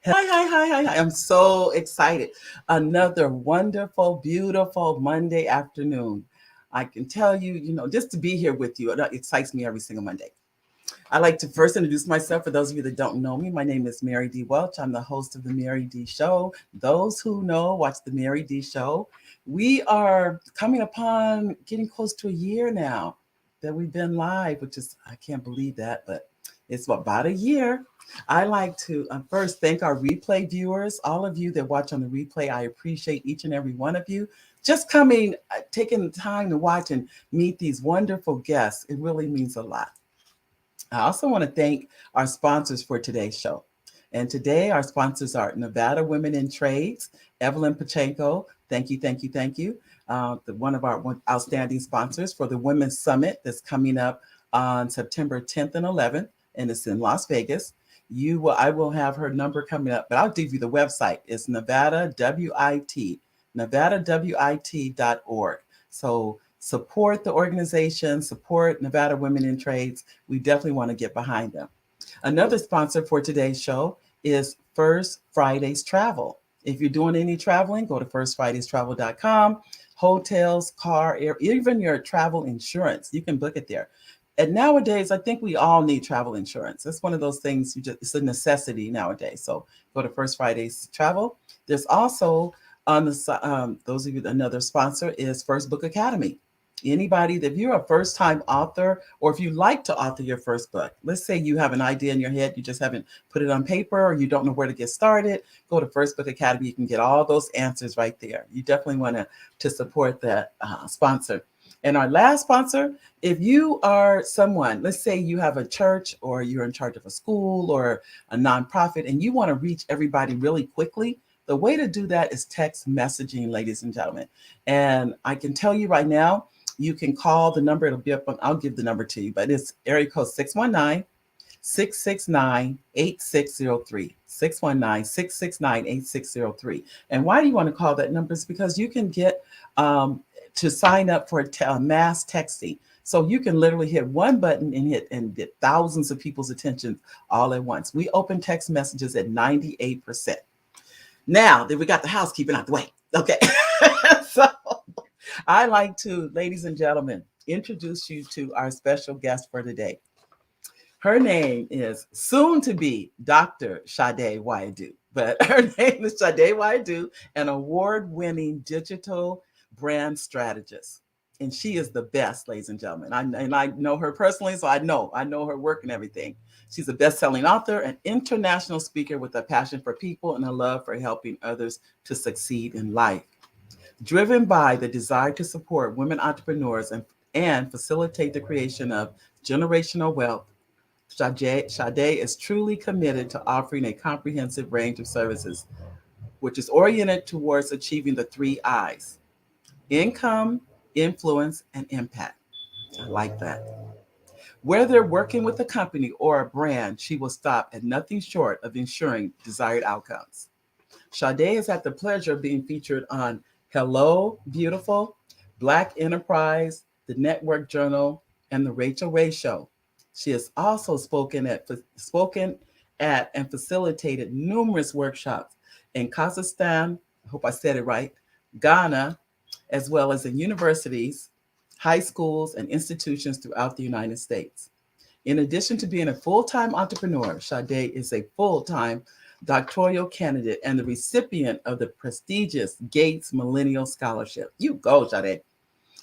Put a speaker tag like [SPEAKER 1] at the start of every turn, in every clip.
[SPEAKER 1] Hi. I'm so excited. Another wonderful, beautiful Monday afternoon. I can tell you, just to be here with you, it excites me every single Monday. I'd like to first introduce myself for those of you that don't know me. My name is Mary D. Welch. I'm the host of The Mary D. Show. Those who know, watch The Mary D. Show. We are coming upon getting close to a year now that we've been live, which is, I can't believe that, but it's about a year. I like to first thank our replay viewers, all of you that watch on the replay. I appreciate each and every one of you. Just coming, taking the time to watch and meet these wonderful guests. It really means a lot. I also want to thank our sponsors for today's show. And today, our sponsors are Nevada Women in Trades, Evelyn Pachenko. Thank you. One of our outstanding sponsors for the Women's Summit that's coming up on September 10th and 11th, and it's in Las Vegas. I will have her number coming up, but I'll give you the website. It's Nevada WIT, NevadaWIT.org. So support the organization, support Nevada Women in Trades. We definitely want to get behind them. Another sponsor for today's show is First Fridays Travel. If you're doing any traveling, go to firstfridaystravel.com. Hotels, car, air, even your travel insurance, you can book it there. And nowadays, I think we all need travel insurance. It's one of those things it's a necessity nowadays. So go to First Fridays Travel. There's also on the those of you, another sponsor is First Book Academy. Anybody that if you're a first time author, or if you like to author your first book, let's say you have an idea in your head, you just haven't put it on paper, or you don't know where to get started, go to First Book Academy. You can get all those answers right there. You definitely want to support that sponsor. And our last sponsor, if you are someone, let's say you have a church or you're in charge of a school or a nonprofit, and you want to reach everybody really quickly, the way to do that is text messaging, ladies and gentlemen. And I can tell you right now, you can call the number. It'll be up on, I'll give the number to you, but it's area code 619-669-8603. 619-669-8603. And why do you want to call that number? Is because you can get to sign up for mass texting. So you can literally hit one button and get thousands of people's attention all at once. We open text messages at 98%. Now that we got the housekeeping out the way. Okay. So I like to, ladies and gentlemen, introduce you to our special guest for today. Her name is soon to be Dr. Sade Wayadu, but her name is Sade Wayadu, an award-winning digital brand strategist. And she is the best, ladies and gentlemen. I know her personally, so I know her work and everything. She's a best-selling author, an international speaker with a passion for people and a love for helping others to succeed in life. Driven by the desire to support women entrepreneurs and facilitate the creation of generational wealth, Sade is truly committed to offering a comprehensive range of services, which is oriented towards achieving the three I's: income, influence, and impact. I like that. Whether working with a company or a brand, she will stop at nothing short of ensuring desired outcomes. Sade has had the pleasure of being featured on Hello, Beautiful, Black Enterprise, the Network Journal, and the Rachel Ray Show. She has also spoken at and facilitated numerous workshops in Kazakhstan, I hope I said it right, Ghana, as well as in universities, high schools, and institutions throughout the United States. In addition to being a full-time entrepreneur, Sade is a full-time doctoral candidate and the recipient of the prestigious Gates Millennial Scholarship. You go, Sade.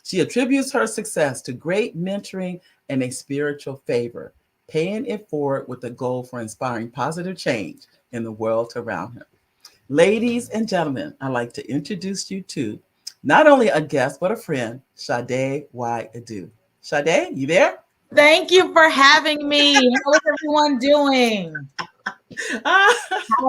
[SPEAKER 1] She attributes her success to great mentoring and a spiritual favor, paying it forward with a goal for inspiring positive change in the world around her. Ladies and gentlemen, I'd like to introduce you to not only a guest, but a friend, Sade Wayadu. Sade, you there?
[SPEAKER 2] Thank you for having me. How is everyone doing? How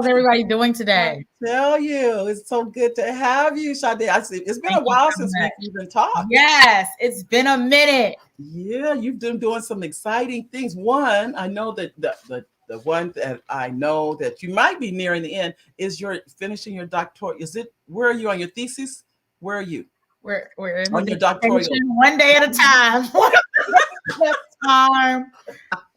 [SPEAKER 2] is everybody doing today?
[SPEAKER 1] I tell you, it's so good to have you, Sade. I see it's been
[SPEAKER 2] Thank
[SPEAKER 1] a
[SPEAKER 2] you
[SPEAKER 1] while
[SPEAKER 2] so
[SPEAKER 1] since
[SPEAKER 2] much.
[SPEAKER 1] we've even talked.
[SPEAKER 2] Yes, it's been a minute.
[SPEAKER 1] Yeah, you've been doing some exciting things. One, I know that the one that I know that you might be nearing the end is you're finishing your doctoral. Is it where are you on your thesis? Where are you
[SPEAKER 2] We're in the
[SPEAKER 1] on your doctoral?
[SPEAKER 2] dissertation one day at a time. One day at a time.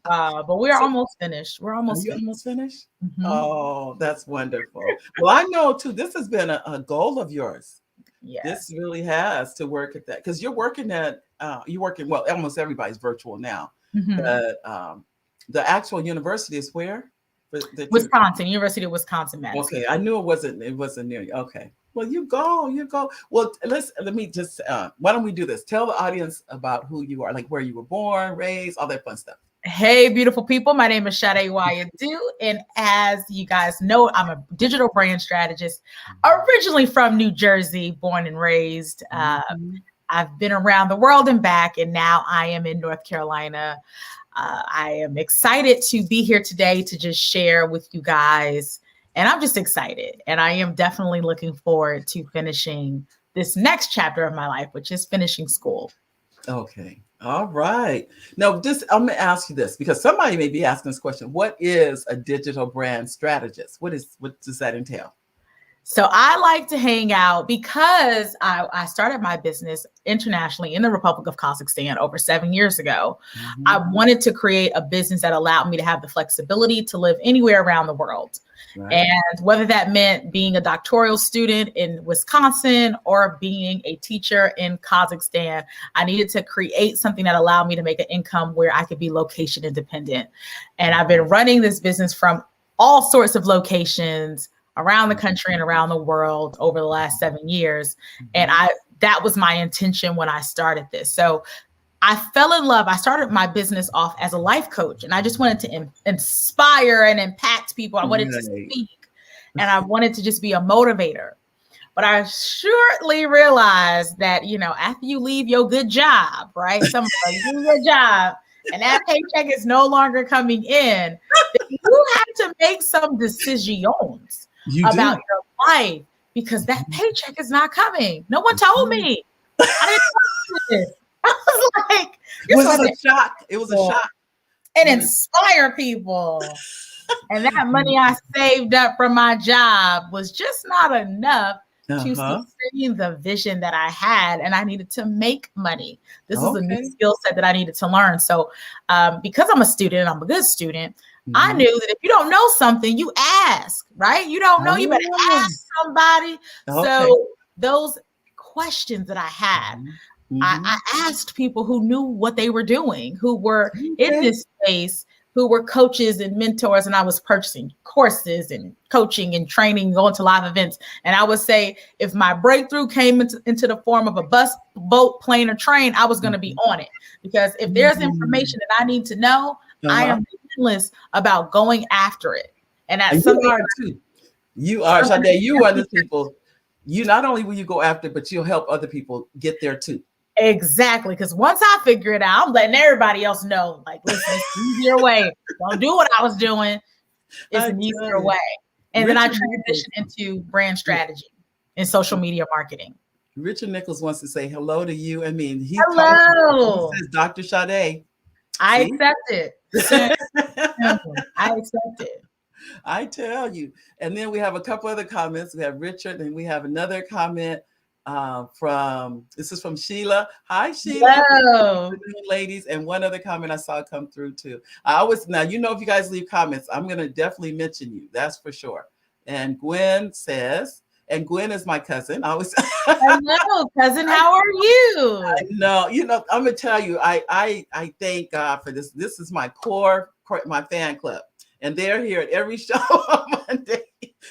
[SPEAKER 2] But we're
[SPEAKER 1] So,
[SPEAKER 2] almost finished. We're
[SPEAKER 1] are
[SPEAKER 2] almost
[SPEAKER 1] you
[SPEAKER 2] finished.
[SPEAKER 1] almost finished?
[SPEAKER 2] Mhm.
[SPEAKER 1] Oh, that's wonderful. Well, I know too, this has been a goal of yours. This
[SPEAKER 2] Yes.
[SPEAKER 1] really has to work at that because you're working, well, almost everybody's virtual now,
[SPEAKER 2] Mhm.
[SPEAKER 1] but the actual university is where? That you
[SPEAKER 2] Wisconsin, University of Wisconsin-Madison.
[SPEAKER 1] Okay, I knew it wasn't near you. Okay. Well, you go. Well, let me just why don't we do this? Tell the audience about who you are, like where you were born, raised, all that fun stuff.
[SPEAKER 2] Hey, beautiful people. My name is Sade Wayadu. And as you guys know, I'm a digital brand strategist, originally from New Jersey, born and raised.
[SPEAKER 1] Mhm.
[SPEAKER 2] I've been around the world and back, and now I am in North Carolina. I am excited to be here today to just share with you guys. And I'm just excited. And I am definitely looking forward to finishing this next chapter of my life, which is finishing school.
[SPEAKER 1] Okay. All right. Now, I'm going to ask you this because somebody may be asking this question. What is a digital brand strategist? What does that entail?
[SPEAKER 2] So I like to hang out because I started my business internationally in the Republic of Kazakhstan over 7 years ago. I
[SPEAKER 1] Mhm.
[SPEAKER 2] wanted to create a business that allowed me to have the flexibility to live anywhere around the world.
[SPEAKER 1] Right.
[SPEAKER 2] And whether that meant being a doctoral student in Wisconsin or being a teacher in Kazakhstan, I needed to create something that allowed me to make an income where I could be location independent. And I've been running this business from all sorts of locations around the country and around the world over the last 7 years. And
[SPEAKER 1] Mhm.
[SPEAKER 2] that was my intention when I started this. So I fell in love. I started my business off as a life coach, and I just wanted to inspire and impact people. I wanted to
[SPEAKER 1] Right.
[SPEAKER 2] speak, and I wanted to just be a motivator. But I shortly realized that, after you leave your good job, right? Some of you leave your job and that paycheck is no longer coming in, that you have to make some decisions
[SPEAKER 1] You
[SPEAKER 2] about
[SPEAKER 1] do.
[SPEAKER 2] your life because that paycheck is not coming. No one told
[SPEAKER 1] Mhm.
[SPEAKER 2] me. I didn't know this. I was like, you're
[SPEAKER 1] Was
[SPEAKER 2] supposed
[SPEAKER 1] it
[SPEAKER 2] to
[SPEAKER 1] a shock? It was a shock.
[SPEAKER 2] and
[SPEAKER 1] When it,
[SPEAKER 2] inspire people. And that money I saved up from my job was just not enough to
[SPEAKER 1] uh-huh.
[SPEAKER 2] sustain the vision that I had. And I needed to make money. This is a new
[SPEAKER 1] Okay.
[SPEAKER 2] skill set that I needed to learn. So, because I'm a student, I'm a good student. I
[SPEAKER 1] Mhm.
[SPEAKER 2] knew that if you don't know something, you ask, right? You don't know, you better
[SPEAKER 1] Oh,
[SPEAKER 2] ask somebody.
[SPEAKER 1] okay.
[SPEAKER 2] So, those questions that I had,
[SPEAKER 1] Mhm.
[SPEAKER 2] I
[SPEAKER 1] Mhm.
[SPEAKER 2] asked people who knew what they were doing, who were in
[SPEAKER 1] Okay.
[SPEAKER 2] this space, who were coaches and mentors, and I was purchasing courses and coaching and training, going to live events. And I would say, if my breakthrough came into the form of a bus, boat, plane, or train, I was going to be
[SPEAKER 1] Mhm.
[SPEAKER 2] on it. Because if there's
[SPEAKER 1] Mhm.
[SPEAKER 2] information that I need to know, I
[SPEAKER 1] Uh-huh.
[SPEAKER 2] am relentless about going after it. And that's
[SPEAKER 1] And you
[SPEAKER 2] something
[SPEAKER 1] are too. You are,
[SPEAKER 2] something
[SPEAKER 1] Sade, you are the people. You not only will you go after, but you'll help other people get there too.
[SPEAKER 2] Exactly. Because once I figure it out, I'm letting everybody else know, like, listen, it's an easier way. Don't do what I was doing. It's
[SPEAKER 1] I
[SPEAKER 2] an
[SPEAKER 1] tell
[SPEAKER 2] easier
[SPEAKER 1] you.
[SPEAKER 2] way. And then I
[SPEAKER 1] Richard Nichols.
[SPEAKER 2] transitioned into brand
[SPEAKER 1] Yeah.
[SPEAKER 2] strategy and social media marketing.
[SPEAKER 1] Richard Nichols wants to say hello to you. I mean, he calls you, he
[SPEAKER 2] Hello.
[SPEAKER 1] says Dr. Sade.
[SPEAKER 2] I
[SPEAKER 1] See?
[SPEAKER 2] accept it. Soon. I accept it.
[SPEAKER 1] I tell you. And then we have a couple other comments. We have Richard, and we have another comment this is from Sheila. Hi, Sheila.
[SPEAKER 2] Hello.
[SPEAKER 1] Ladies, and one other comment I saw come through too. Now, if you guys leave comments, I'm going to definitely mention you. That's for sure. And Gwen says, and Gwen is my cousin. I always
[SPEAKER 2] Hello, cousin. How are you?
[SPEAKER 1] no, I'm gonna tell you, I thank God for this. This is my my fan club, and they're here at every show on Monday.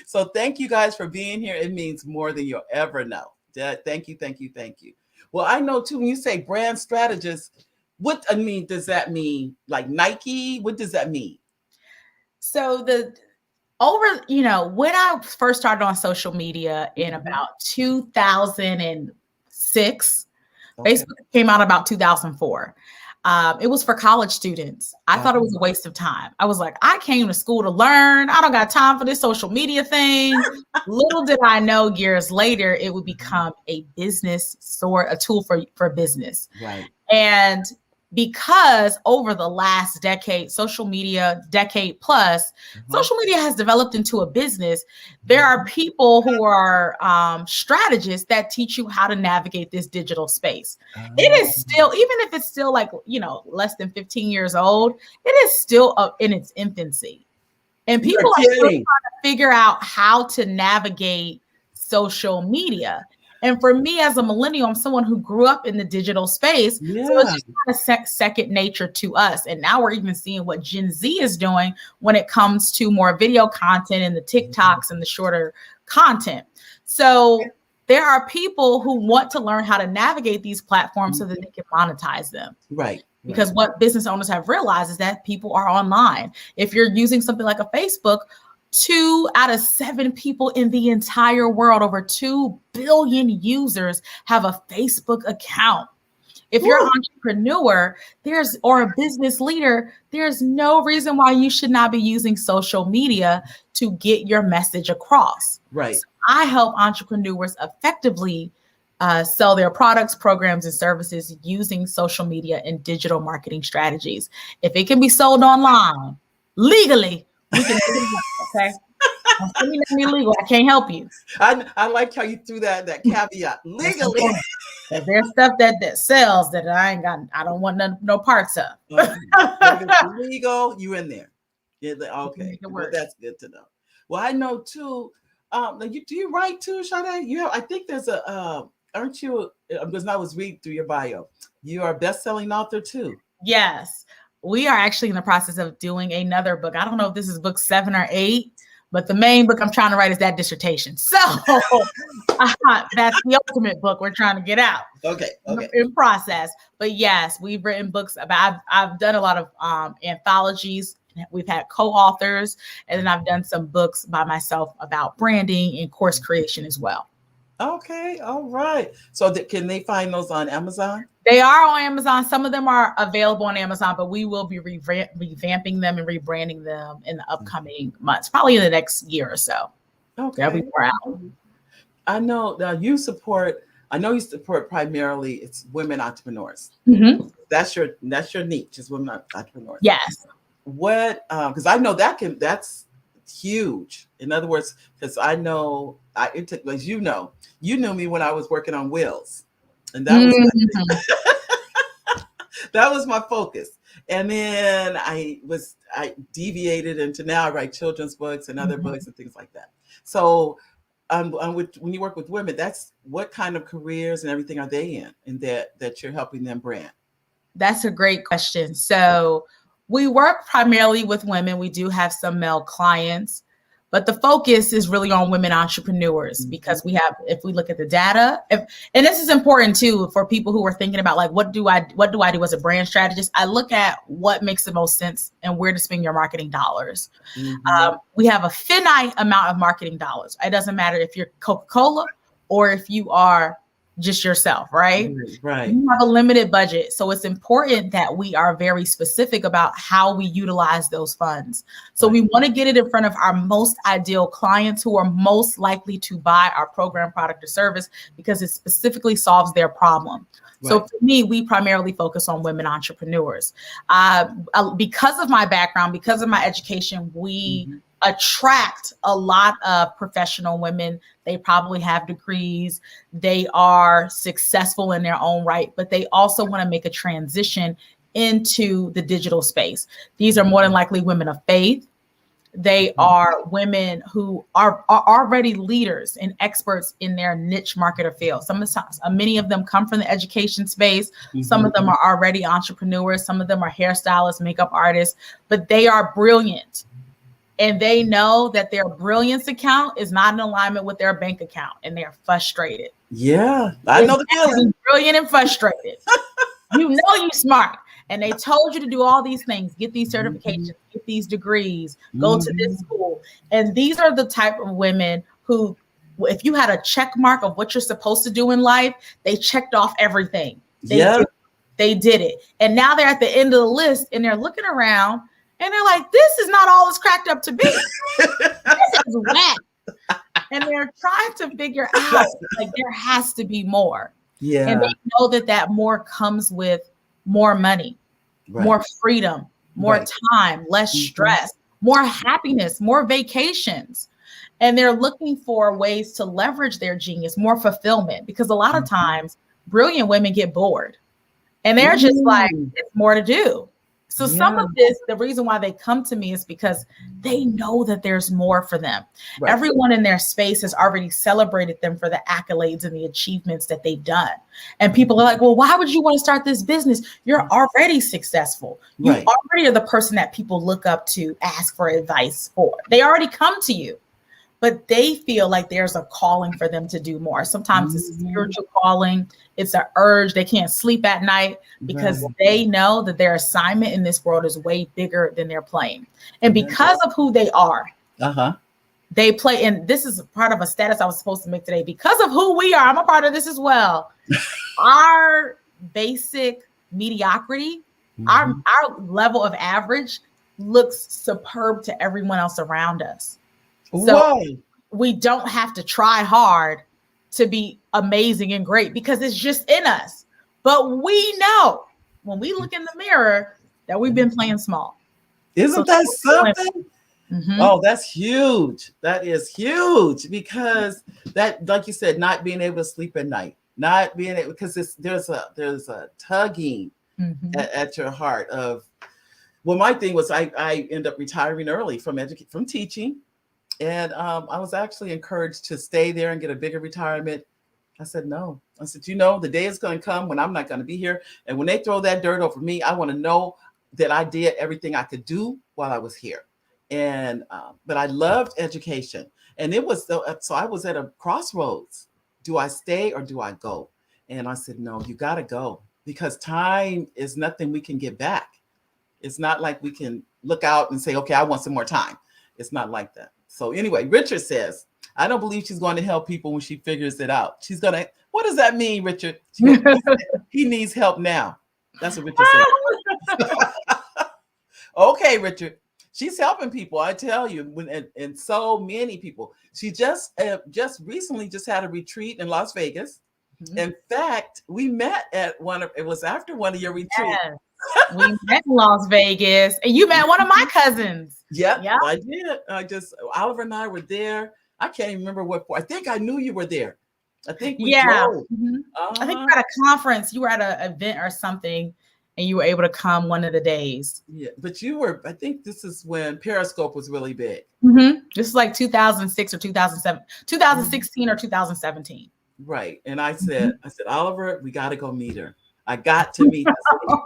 [SPEAKER 1] So thank you guys for being here. It means more than you'll ever know. Thank you, thank you, thank you. Well, I know too. When you say brand strategist, does that mean like Nike? What does that mean?
[SPEAKER 2] So when I first started on social media in about 2006,
[SPEAKER 1] Okay.
[SPEAKER 2] Facebook came out about 2004. It was for college students. I thought it was a waste of time. I was like, I came to school to learn. I don't got time for this social media thing. Little did I know years later, it would become a business a tool for business.
[SPEAKER 1] Right.
[SPEAKER 2] And because over the last decade, decade plus, social media has developed into a business. There are people who are strategists that teach you how to navigate this digital space. It is still, even if it's still like, less than 15 years old, it is still in its infancy. And people are still trying to figure out how to navigate social media. And for me as a millennial, I'm someone who grew up in the digital space.
[SPEAKER 1] Yeah.
[SPEAKER 2] So it's just kind of second nature to us. And now we're even seeing what Gen Z is doing when it comes to more video content and the TikToks and the shorter content. So there are people who want to learn how to navigate these platforms so that they can monetize them.
[SPEAKER 1] Right.
[SPEAKER 2] Because what business owners have realized is that people are online. If you're using something like a Facebook, 2 out of 7 people in the entire world, over 2 billion users, have a Facebook account. If you're an entrepreneur, or a business leader, there's no reason why you should not be using social media to get your message across.
[SPEAKER 1] Right.
[SPEAKER 2] So I help entrepreneurs effectively sell their products, programs, and services using social media and digital marketing strategies. If it can be sold online legally, we can do it. Okay. Illegal. I can't help you.
[SPEAKER 1] I like how you threw that caveat legally.
[SPEAKER 2] There's stuff that sells that I don't want no parts of.
[SPEAKER 1] Okay. If it's legal, you in there. Yeah, okay. Well, that's good to know. Well, I know too. Do you write too, Sade? I think there's aren't you? Because I was reading through your bio. You are a best-selling author too.
[SPEAKER 2] Yes. We are actually in the process of doing another book. I don't know if this is book 7 or 8, but the main book I'm trying to write is that dissertation. So that's the ultimate book we're trying to get out.
[SPEAKER 1] Okay.
[SPEAKER 2] In process. But yes, we've written books about, I've done a lot of anthologies. We've had co-authors, and then I've done some books by myself about branding and course creation as well.
[SPEAKER 1] Okay. All right. So can they find those on Amazon?
[SPEAKER 2] They are on Amazon. Some of them are available on Amazon, but we will be revamping them and rebranding them in the upcoming months, probably in the next year or so.
[SPEAKER 1] Okay.
[SPEAKER 2] They'll be more out.
[SPEAKER 1] I know now you support primarily it's women entrepreneurs.
[SPEAKER 2] Mm-hmm.
[SPEAKER 1] That's your niche is women entrepreneurs.
[SPEAKER 2] Yes.
[SPEAKER 1] What, because I know that's huge. In other words, because I know it took, as you knew me when I was working on Wills, and that was that was my focus. And then I deviated into now I write children's books and other books and things like that. So when you work with women, that's what kind of careers and everything are they in, and that you're helping them brand?
[SPEAKER 2] That's a great question. So we work primarily with women. We do have some male clients, but the focus is really on women entrepreneurs because if we look at the data, and this is important too for people who are thinking about like, what do I do as a brand strategist? I look at what makes the most sense and where to spend your marketing dollars. We have a finite amount of marketing dollars. It doesn't matter if you're Coca-Cola or if you are just yourself, right?
[SPEAKER 1] Right.
[SPEAKER 2] You have a limited budget. So it's important that we are very specific about how we utilize those funds. So we want to get it in front of our most ideal clients who are most likely to buy our program, product, or service because it specifically solves their problem. Right. So for me, we primarily focus on women entrepreneurs. Because of my background, because of my education, we attract a lot of professional women. They probably have degrees. They are successful in their own right, but they also want to make a transition into the digital space. These are more than likely women of faith. They are women who are already leaders and experts in their niche market or field. Many of them come from the education space. Some of them are already entrepreneurs. Some of them are hairstylists, makeup artists, but they are brilliant. And they know that their brilliance account is not in alignment with their bank account, and they're frustrated.
[SPEAKER 1] Yeah, I know the feeling.
[SPEAKER 2] Brilliant and frustrated. You know you're smart, and they told you to do all these things, get these certifications, get these degrees, go to this school. And these are the type of women who, if you had a check mark of what you're supposed to do in life, they checked off everything. They did it. And now they're at the end of the list, and they're looking around, and they're like, this is not all it's cracked up to be. This is whack. And they're trying to figure out, like, there has to be more.
[SPEAKER 1] Yeah.
[SPEAKER 2] And they know that more comes with more money.
[SPEAKER 1] Right.
[SPEAKER 2] more freedom, more
[SPEAKER 1] Right.
[SPEAKER 2] time, less
[SPEAKER 1] Mhm.
[SPEAKER 2] stress, more happiness, more vacations. And they're looking for ways to leverage their genius, more fulfillment, because a lot of
[SPEAKER 1] Mhm.
[SPEAKER 2] times brilliant women get bored and they're just like,
[SPEAKER 1] Ooh,
[SPEAKER 2] it's more to do. So some
[SPEAKER 1] yeah.
[SPEAKER 2] of this, the reason why they come to me is because they know that there's more for them.
[SPEAKER 1] Right.
[SPEAKER 2] Everyone in their space has already celebrated them for the accolades and the achievements that they've done. And people are like, well, why would you want to start this business? You're already successful. You
[SPEAKER 1] Right.
[SPEAKER 2] already are the person that people look up to, ask for advice for. They already come to you, but they feel like there's a calling for them to do more. Sometimes it's a
[SPEAKER 1] Mhm.
[SPEAKER 2] spiritual calling, it's an urge. They can't sleep at night because
[SPEAKER 1] Right.
[SPEAKER 2] they know that their assignment in this world is way bigger than their playing. And
[SPEAKER 1] Yeah.
[SPEAKER 2] because of who they are,
[SPEAKER 1] Uh-huh.
[SPEAKER 2] they play. And this is part of a status I was supposed to make today. Because of who we are, I'm a part of this as well. Our basic mediocrity, our,
[SPEAKER 1] Mhm.
[SPEAKER 2] our level of average looks superb to everyone else around us. So
[SPEAKER 1] Whoa.
[SPEAKER 2] we don't have to try hard to be amazing and great because it's just in us. But we know when we look in the mirror that we've been playing small. So
[SPEAKER 1] Isn't that something?
[SPEAKER 2] mm-hmm.
[SPEAKER 1] Oh, that's huge. That is huge because that, like you said, not being able to sleep at night, not being able because there's a tugging
[SPEAKER 2] Mm-hmm.
[SPEAKER 1] at your heart of. Well, my thing was I end up retiring early from teaching, and I was actually encouraged to stay there and get a bigger retirement. I said no. I said, the day is going to come when I'm not going to be here, and when they throw that dirt over me, I want to know that I did everything I could do while I was here. And but I loved education, and it was so I was at a crossroads. Do I stay or do I go? And I said, no, you got to go because time is nothing we can get back. It's not like we can look out and say, okay, I want some more time. It's not like that. So anyway, Richard says, I don't believe she's going to help people when she figures it out. She's going to, what does that mean, Richard? He needs help now. That's what Richard said. Okay, Richard. She's helping people. I tell you, and so many people. She just recently just had a retreat in Las Vegas.
[SPEAKER 2] Mm-hmm.
[SPEAKER 1] In fact, we met at it was after one of your retreats.
[SPEAKER 2] Yes. We met in Las Vegas, and you met one of my cousins.
[SPEAKER 1] Yep,
[SPEAKER 2] Yeah.
[SPEAKER 1] I did. Oliver and I were there. I can't even remember what for. I think I knew you were there. I think we
[SPEAKER 2] Yeah.
[SPEAKER 1] drove.
[SPEAKER 2] Mm-hmm. I think
[SPEAKER 1] Uh-huh.
[SPEAKER 2] you were at a conference. You were at an event or something, and you were able to come one of the days.
[SPEAKER 1] Yeah, but you were. I think this is when Periscope was really big.
[SPEAKER 2] Mm-hmm. This is like 2006 or 2007, 2016
[SPEAKER 1] Mhm.
[SPEAKER 2] or 2017.
[SPEAKER 1] Right, and I
[SPEAKER 2] Mm-hmm.
[SPEAKER 1] said, Oliver, we got to go meet her. I got to meet this lady.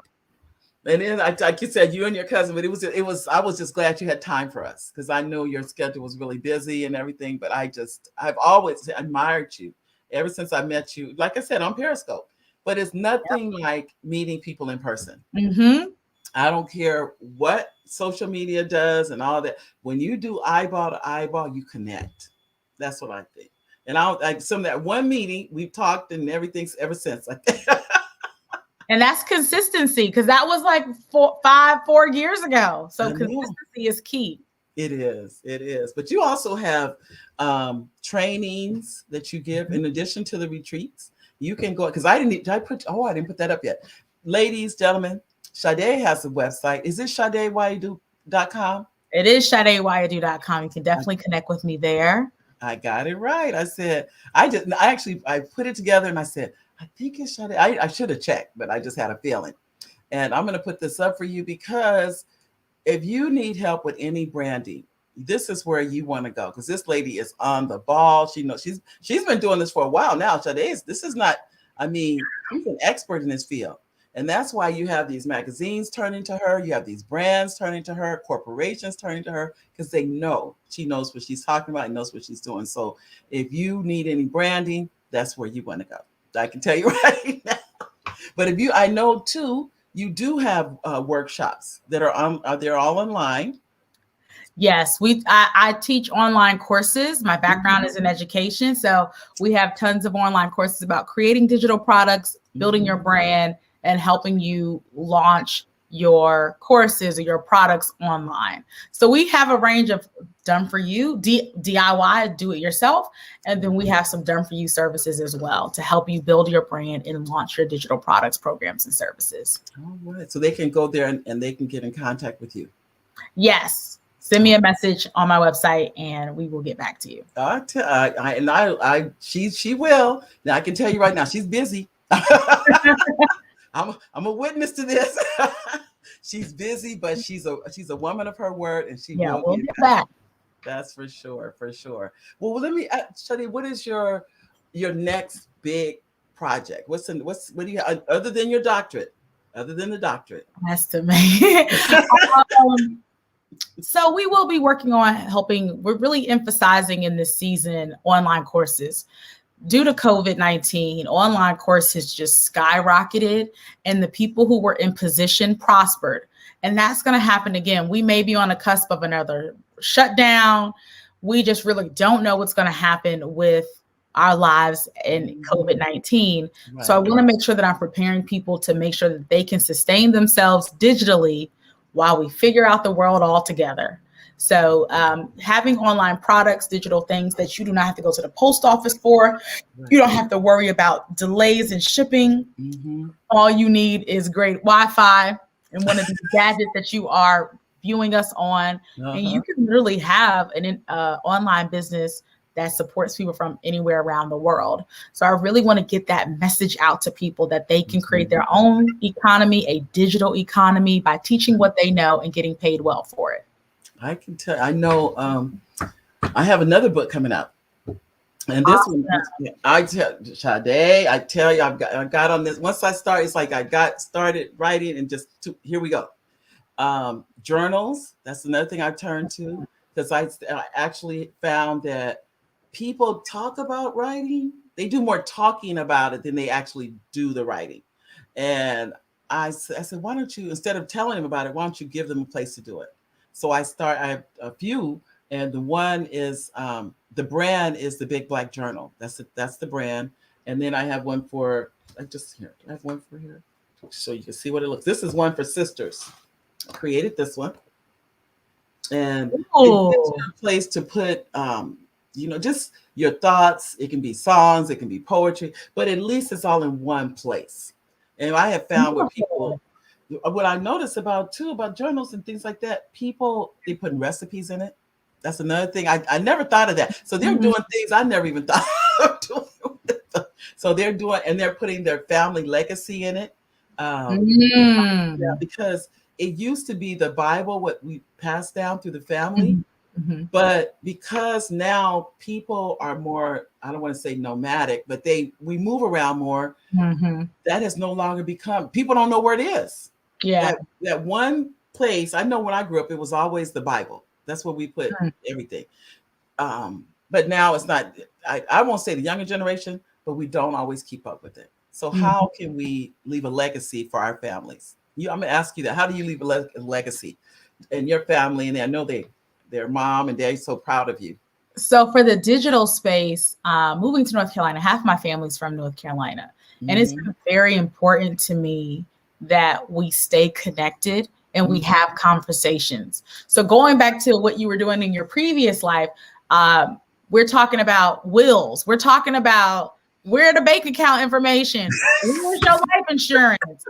[SPEAKER 1] And then like you said, you and your cousin, but it was. I was just glad you had time for us because I know your schedule was really busy and everything. But I've always admired you ever since I met you. Like I said on Periscope, but it's nothing like meeting people in person.
[SPEAKER 2] Mm-hmm.
[SPEAKER 1] I don't care what social media does and all that. When you do eyeball to eyeball, you connect. That's what I think. And I like some of that one meeting we've talked and everything's ever since.
[SPEAKER 2] And that's consistency because that was like 4 years ago. So
[SPEAKER 1] I know.
[SPEAKER 2] consistency is key.
[SPEAKER 1] It is. It is. But you also have trainings that you give in addition to the retreats. You can go because I didn't put that up yet. Ladies, gentlemen, Sade has a website. Is it SadeWhyYouDo.com?
[SPEAKER 2] It is SadeWhyYouDo.com. You can definitely connect with me there.
[SPEAKER 1] I got it right. I said, I put it together and I said, I think it's Sade. I should have checked, but I just had a feeling. And I'm going to put this up for you because if you need help with any branding, this is where you want to go because this lady is on the ball. She knows she's been doing this for a while now. This is not, I mean, she's an expert in this field. And that's why you have these magazines turning to her. You have these brands turning to her, corporations turning to her because they know she knows what she's talking about and knows what she's doing. So if you need any branding, that's where you want to go. I can tell you right now. But I know too, you do have workshops that they're all online.
[SPEAKER 2] Yes, I teach online courses. My background is in education, so we have tons of online courses about creating digital products, building your brand, and helping you launch your courses or your products online. So we have a range of done for you, DIY, do it yourself. And then we have some done for you services as well to help you build your brand and launch your digital products, programs, and services.
[SPEAKER 1] All right. So they can go there and they can get in contact with you.
[SPEAKER 2] Yes. Send me a message on my website and we will get back to you.
[SPEAKER 1] She will. Now I can tell you right now, she's busy. I'm a witness to this. She's busy, but she's a woman of her word, and
[SPEAKER 2] we'll get back.
[SPEAKER 1] That's for sure, for sure. Well, let me, Shadi, what is your next big project? What do you have, other than your doctorate? Other than the doctorate?
[SPEAKER 2] Estimate. So we will be working on helping. We're really emphasizing in this season online courses. Due to COVID-19, online courses just skyrocketed and the people who were in position prospered. And that's going to happen again. We may be on the cusp of another shutdown. We just really don't know what's going to happen with our lives in COVID-19. Right. So I want to make sure that I'm preparing people to make sure that they can sustain themselves digitally while we figure out the world all together. So having online products, digital things that you do not have to go to the post office for, you don't have to worry about delays in shipping. Mm-hmm. All you need is great Wi-Fi and one of these gadgets that you are viewing us on. And you can literally have an online business that supports people from anywhere around the world. So I really want to get that message out to people that they can create their own economy, a digital economy, by teaching what they know and getting paid well for it.
[SPEAKER 1] I can tell. I know. I have another book coming out, and this one, I tell Sade. I tell you, I got on this. Once I start, it's like I got started writing, and here we go. Journals. That's another thing I turned to, because I actually found that people talk about writing. They do more talking about it than they actually do the writing. And I said, why don't you, instead of telling them about it, why don't you give them a place to do it? So I have a few, and the one is the brand is the Big Black Journal. That's the brand. And then I have one for I have one for here, so you can see what it looks. This is one for sisters. I created this one, and it gives you a place to put just your thoughts. It can be songs, it can be poetry, but at least it's all in one place. And I have found what I noticed about journals and things like that, people, they put recipes in it. That's another thing. I never thought of that. So they're doing things I never even thought of doing. So they're doing, and they're putting their family legacy in it. Because it used to be the Bible, what we passed down through the family. Mm-hmm. But because now people are more, I don't want to say nomadic, but we move around more. Mm-hmm. That has no longer become, people don't know where it is. Yeah. That one place, I know when I grew up, it was always the Bible. That's where we put everything. But now it's not, I won't say the younger generation, but we don't always keep up with it. So how can we leave a legacy for our families? I'm going to ask you that. How do you leave a legacy in your family? And I know their mom and dad's so proud of you.
[SPEAKER 2] So for the digital space, moving to North Carolina, half my family's from North Carolina. Mm-hmm. And it's been very important to me that we stay connected and we have conversations. So going back to what you were doing in your previous life, we're talking about wills. We're talking about where the bank account information, where's your life insurance.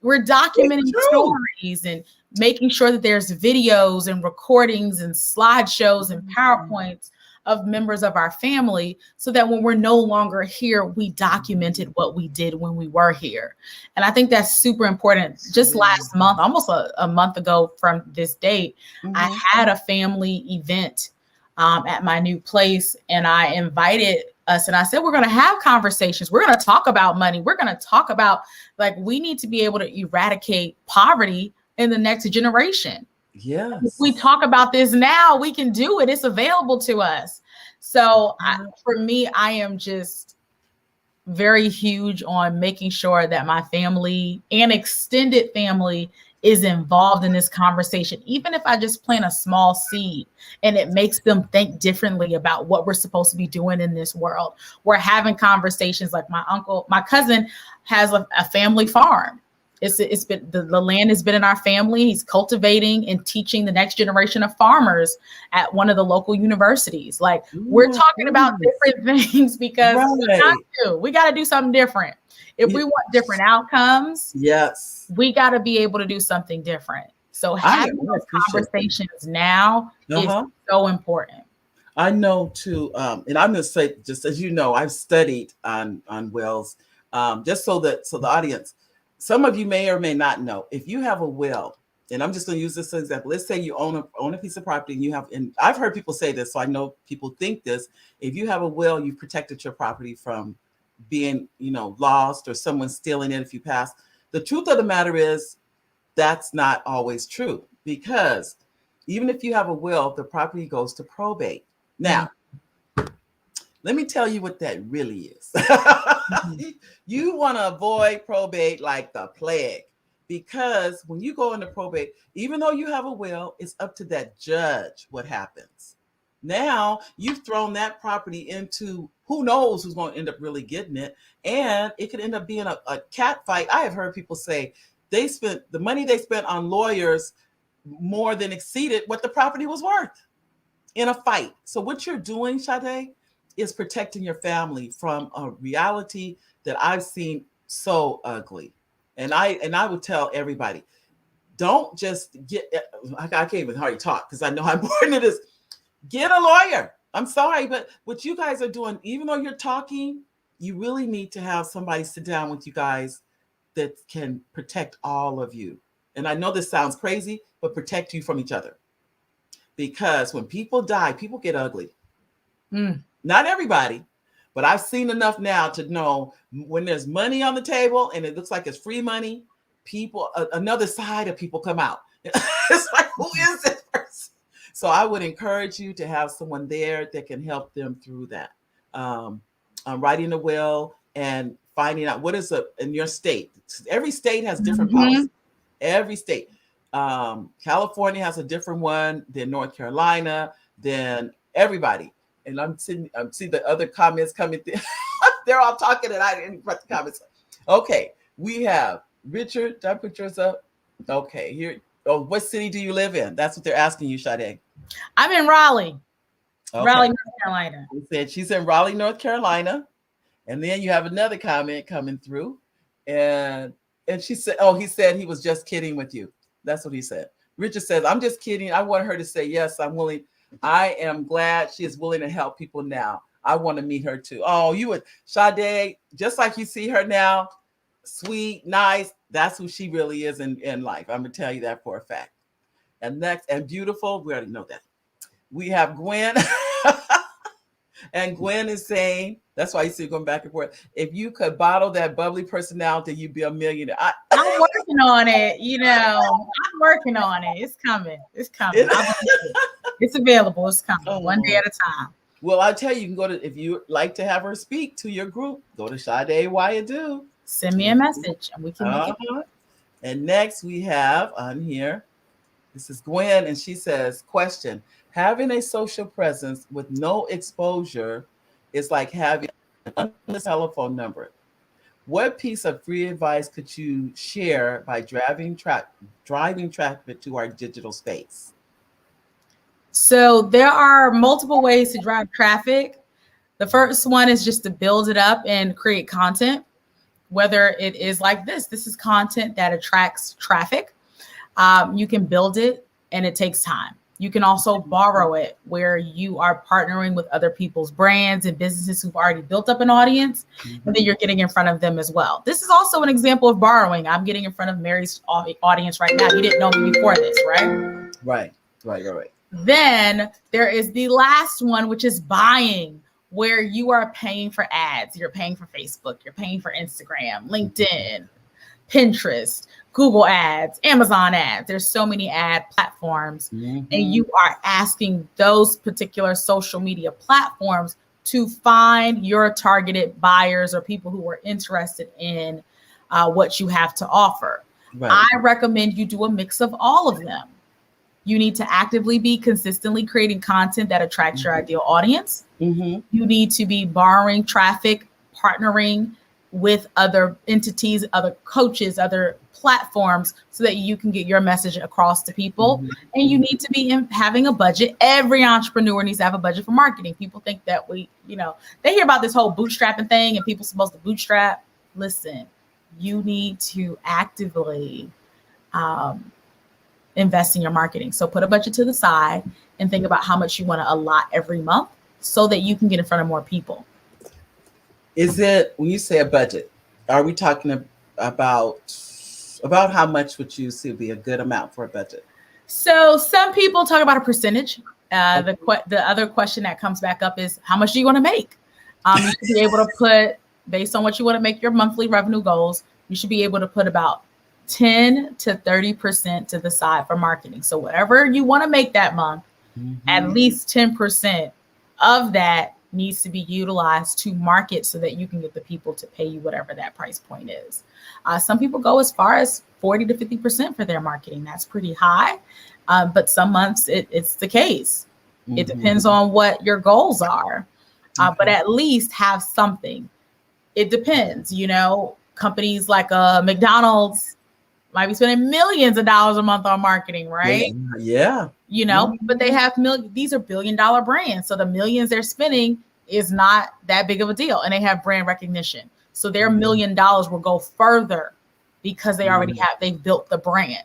[SPEAKER 2] We're documenting stories and making sure that there's videos and recordings and slideshows and PowerPoints of members of our family, so that when we're no longer here, we documented what we did when we were here. And I think that's super important. Just last month, almost a month ago from this date, I had a family event at my new place, and I invited us, and I said, we're going to have conversations. We're going to talk about money. We're going to talk about, like, we need to be able to eradicate poverty in the next generation.
[SPEAKER 1] Yes.
[SPEAKER 2] If we talk about this now, we can do it. It's available to us. So for me, I am just very huge on making sure that my family and extended family is involved in this conversation. Even if I just plant a small seed and it makes them think differently about what we're supposed to be doing in this world. We're having conversations like my cousin has a family farm. It's been the land has been in our family. He's cultivating and teaching the next generation of farmers at one of the local universities. Like,
[SPEAKER 1] Oh
[SPEAKER 2] we're
[SPEAKER 1] my
[SPEAKER 2] talking about
[SPEAKER 1] goodness.
[SPEAKER 2] different things because
[SPEAKER 1] Right.
[SPEAKER 2] we got to do something different. If we want different outcomes,
[SPEAKER 1] Yes.
[SPEAKER 2] we got to be able to do something different. So having those
[SPEAKER 1] appreciate
[SPEAKER 2] conversations now
[SPEAKER 1] that.
[SPEAKER 2] is so important.
[SPEAKER 1] I know too, and I'm going to say, just as you know, I've studied on wills, just so the audience, some of you may or may not know, if you have a will, and I'm just going to use this as an example. Let's say you own a piece of property, and you have, and I've heard people say this, so I know people think this. If you have a will, you've protected your property from being, lost or someone stealing it if you pass. The truth of the matter is that's not always true, because even if you have a will, the property goes to probate. Now, let me tell you what that really is. You want to avoid probate like the plague, because when you go into probate, even though you have a will, it's up to that judge what happens. Now you've thrown that property into who knows who's going to end up really getting it. And it could end up being a cat fight. I have heard people say they spent the money they spent on lawyers more than exceeded what the property was worth in a fight. So what you're doing, Sade, is protecting your family from a reality that I've seen so ugly. And I would tell everybody, don't just get, I can't even hardly talk because I know how important it is. Get a lawyer. I'm sorry, but what you guys are doing, even though you're talking, you really need to have somebody sit down with you guys that can protect all of you. And I know this sounds crazy, but protect you from each other. Because when people die, people get ugly. Not everybody, but I've seen enough now to know when there's money on the table and it looks like it's free money, people, another side of people come out. It's like, who is this person? So I would encourage you to have someone there that can help them through that. Writing a will and finding out what is in your state. Every state has different policies. Every state. California has a different one than North Carolina, than everybody. And I'm seeing the other comments coming through. They're all talking and I didn't put the comments. Okay, we have Richard. Did I put yours up? Okay, here. Oh, what city do you live in? That's what they're asking you, Sade.
[SPEAKER 2] I'm in Raleigh.
[SPEAKER 1] Okay.
[SPEAKER 2] Raleigh, North Carolina.
[SPEAKER 1] She said she's in Raleigh, North Carolina. And then you have another comment coming through. And she said, oh, he said he was just kidding with you. That's what he said. Richard says, I'm just kidding. I want her to say, yes, I'm willing. I am glad she is willing to help people now. I want to meet her too. Oh, you would, Sade, just like you see her now, sweet, nice. That's who she really is in life. I'm going to tell you that for a fact. And next, and beautiful, we already know that. We have Gwen. And Gwen is saying, that's why you see going back and forth. If you could bottle that bubbly personality, you'd be a millionaire.
[SPEAKER 2] I'm working on it. I'm working on it. It's coming. It's coming. It's available. It's coming. One day at a time.
[SPEAKER 1] Well, I'll tell you, you can go to, if you like to have her speak to your group, go to Sade Wayadu.
[SPEAKER 2] Send me a message and we can make it.
[SPEAKER 1] And next we have on here, this is Gwen, and she says, question, having a social presence with no exposure is like having an unless telephone number. What piece of free advice could you share by driving traffic to our digital space?
[SPEAKER 2] So there are multiple ways to drive traffic. The first one is just to build it up and create content, whether it is like this. This is content that attracts traffic. You can build it and it takes time. You can also borrow it where you are partnering with other people's brands and businesses who've already built up an audience, and then you're getting in front of them as well. This is also an example of borrowing. I'm getting in front of Mary's audience right now. You didn't know me before this, right?
[SPEAKER 1] Right.
[SPEAKER 2] Then there is the last one, which is buying, where you are paying for ads. You're paying for Facebook, you're paying for Instagram, LinkedIn, Pinterest, Google ads, Amazon ads. There's so many ad platforms, and you are asking those particular social media platforms to find your targeted buyers or people who are interested in what you have to offer. Right. I recommend you do a mix of all of them. You need to actively be consistently creating content that attracts your ideal audience. You need to be borrowing traffic, partnering, with other entities, other coaches, other platforms, so that you can get your message across to people.
[SPEAKER 1] Mhm.
[SPEAKER 2] And you need to be having a budget. Every entrepreneur needs to have a budget for marketing. People think that they hear about this whole bootstrapping thing and people supposed to bootstrap. Listen, you need to actively um, invest in your marketing. So put a budget to the side and think about how much you want to allot every month so that you can get in front of more people.
[SPEAKER 1] Is it, when you say a budget, are we talking about how much would you see would be a good amount for a budget?
[SPEAKER 2] So some people talk about a percentage.
[SPEAKER 1] Okay.
[SPEAKER 2] The other question that comes back up is how much do you want to make? You should be able to put, based on what you want to make your monthly revenue goals, you should be able to put about 10 to 30% to the side for marketing. So whatever you want to make that month, at
[SPEAKER 1] Mhm.
[SPEAKER 2] least 10% of that needs to be utilized to market so that you can get the people to pay you whatever that price point is. Some people go as far as 40 to 50% for their marketing. That's pretty high. But some months it's the case. It
[SPEAKER 1] Mhm.
[SPEAKER 2] depends on what your goals are. But
[SPEAKER 1] Okay.
[SPEAKER 2] at least have something. It depends, companies like McDonald's might be spending millions of dollars a month on marketing,
[SPEAKER 1] Yeah.
[SPEAKER 2] right?
[SPEAKER 1] Yeah.
[SPEAKER 2] But they
[SPEAKER 1] Mhm.
[SPEAKER 2] have these are billion-dollar brands. So the millions they're spending is not that big of a deal. And they have brand recognition. So their $1 million will go further because
[SPEAKER 1] Mhm.
[SPEAKER 2] they've built the brand.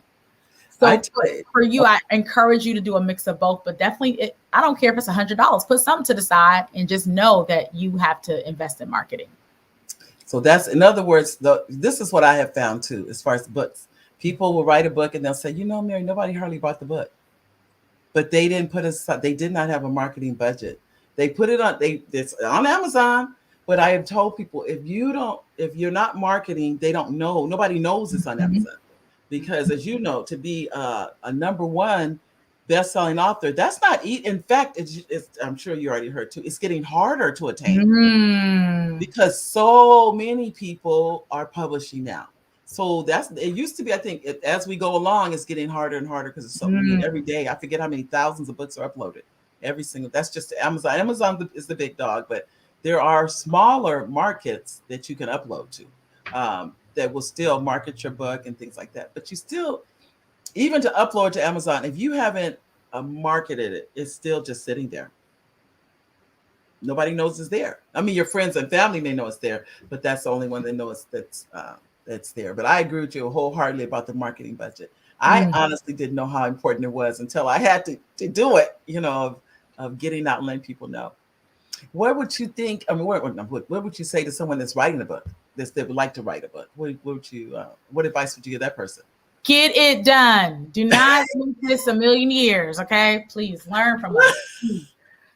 [SPEAKER 1] I
[SPEAKER 2] So
[SPEAKER 1] tell you.
[SPEAKER 2] for you, I encourage you to do a mix of both, but definitely, I don't care if it's $100. Put something to the side and just know that you have to invest in marketing.
[SPEAKER 1] So that's, in other words, this is what I have found too, as far as books. People will write a book and they'll say, Mary, nobody hardly bought the book. But they didn't put aside, they did not have a marketing budget. They put it on, it's on Amazon. But I have told people, if you're not marketing, they don't know. Nobody knows it's on
[SPEAKER 2] Mhm.
[SPEAKER 1] Amazon. Because as you know, to be a number one best-selling author, that's not, in fact, I'm sure you already heard too, it's getting harder to attain
[SPEAKER 2] Mm.
[SPEAKER 1] because so many people are publishing now. So it used to be, I think, as we go along, it's getting harder and harder because it's so, I mean,
[SPEAKER 2] Mm.
[SPEAKER 1] every day, I forget how many thousands of books are uploaded. Every single, that's just Amazon. Amazon is the big dog, but there are smaller markets that you can upload to that will still market your book and things like that. But you still, even to upload to Amazon, if you haven't marketed it, it's still just sitting there. Nobody knows it's there. I mean, your friends and family may know it's there, but that's the only one that knows that's there. But I agree with you wholeheartedly about the marketing budget. I
[SPEAKER 2] Mm.
[SPEAKER 1] honestly didn't know how important it was until I had to do it. Of getting out and letting people know. What would you think? I mean, what would you say to someone that's writing a book, that would like to write a book? What would you? What advice would you give that person?
[SPEAKER 2] Get it done. Do not make this a million years, okay? Please learn from us.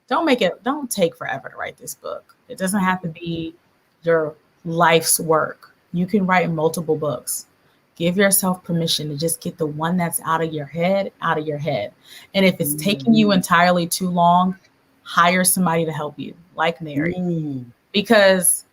[SPEAKER 2] Don't take forever to write this book. It doesn't have to be your life's work. You can write multiple books. Give yourself permission to just get the one that's out of your head, out of your head. And if it's taking you entirely too long, hire somebody to help you, like Mary.
[SPEAKER 1] Mm.
[SPEAKER 2] Because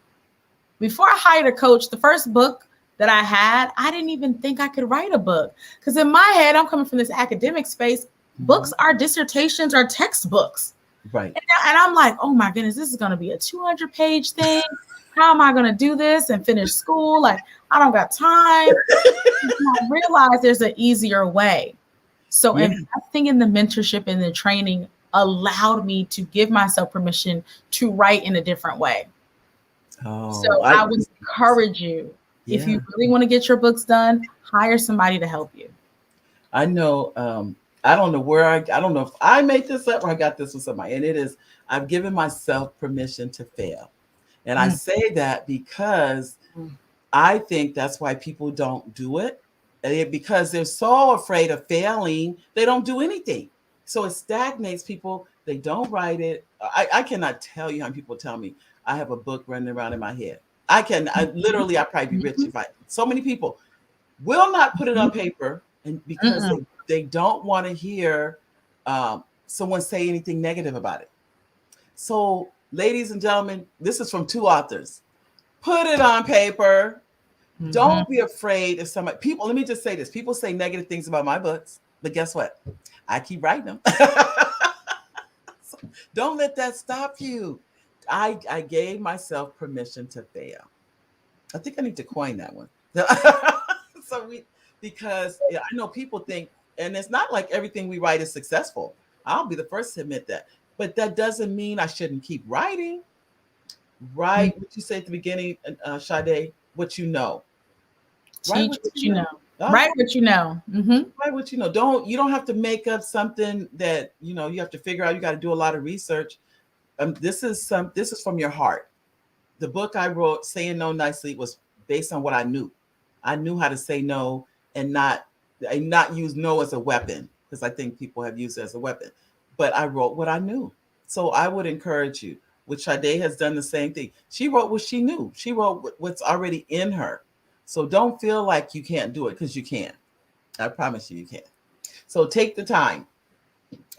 [SPEAKER 2] before I hired a coach, the first book that I had, I didn't even think I could write a book. Because in my head, I'm coming from this academic space. Books are dissertations or textbooks.
[SPEAKER 1] Right.
[SPEAKER 2] And I'm like, oh my goodness, this is going to be a 200-page thing. How am I going to do this and finish school? Like, I don't got time. I realized there's an easier way. So
[SPEAKER 1] Yeah.
[SPEAKER 2] investing in the mentorship and the training allowed me to give myself permission to write in a different way. So
[SPEAKER 1] Oh,
[SPEAKER 2] I would encourage you, if
[SPEAKER 1] yeah.
[SPEAKER 2] you really want to get your books done, hire somebody to help you.
[SPEAKER 1] I know. I don't know where I don't know if I made this up or I got this from somebody, and it is, I've given myself permission to fail, and I
[SPEAKER 2] Mm.
[SPEAKER 1] say that because I think that's why people don't do it, because they're so afraid of failing, they don't do anything. So it stagnates people. They don't write it. I cannot tell you how many people tell me I have a book running around in my head. I probably be rich
[SPEAKER 2] Mhm.
[SPEAKER 1] if I. So many people will not put it on paper, and because
[SPEAKER 2] Mm-mm.
[SPEAKER 1] they don't want to hear someone say anything negative about it. So, ladies and gentlemen, this is from two authors. Put it on paper.
[SPEAKER 2] Mhm.
[SPEAKER 1] Don't be afraid if somebody, people, let me just say this. People say negative things about my books, but guess what? I keep writing them. So don't let that stop you. I gave myself permission to fail. I think I need to coin that one. So because yeah, I know people think, and it's not like everything we write is successful. I'll be the first to admit that. But that doesn't mean I shouldn't keep writing.
[SPEAKER 2] Mhm.
[SPEAKER 1] Write what you said at the beginning, Sade, what you know. Write
[SPEAKER 2] Teach
[SPEAKER 1] what
[SPEAKER 2] what
[SPEAKER 1] you
[SPEAKER 2] you
[SPEAKER 1] know.
[SPEAKER 2] know.
[SPEAKER 1] Uh-huh.
[SPEAKER 2] Write what you know.
[SPEAKER 1] Write what you know. You don't have to make up something that you have to figure out. You got to do a lot of research. This is from your heart. The book I wrote, Saying No Nicely, was based on what I knew. I knew how to say no and not use no as a weapon, because I think people have used it as a weapon. But I wrote what I knew. So I would encourage you, which Sade has done the same thing. She wrote what she knew. She wrote what's already in her. So don't feel like you can't do it, because you can. I promise you can. So take the time.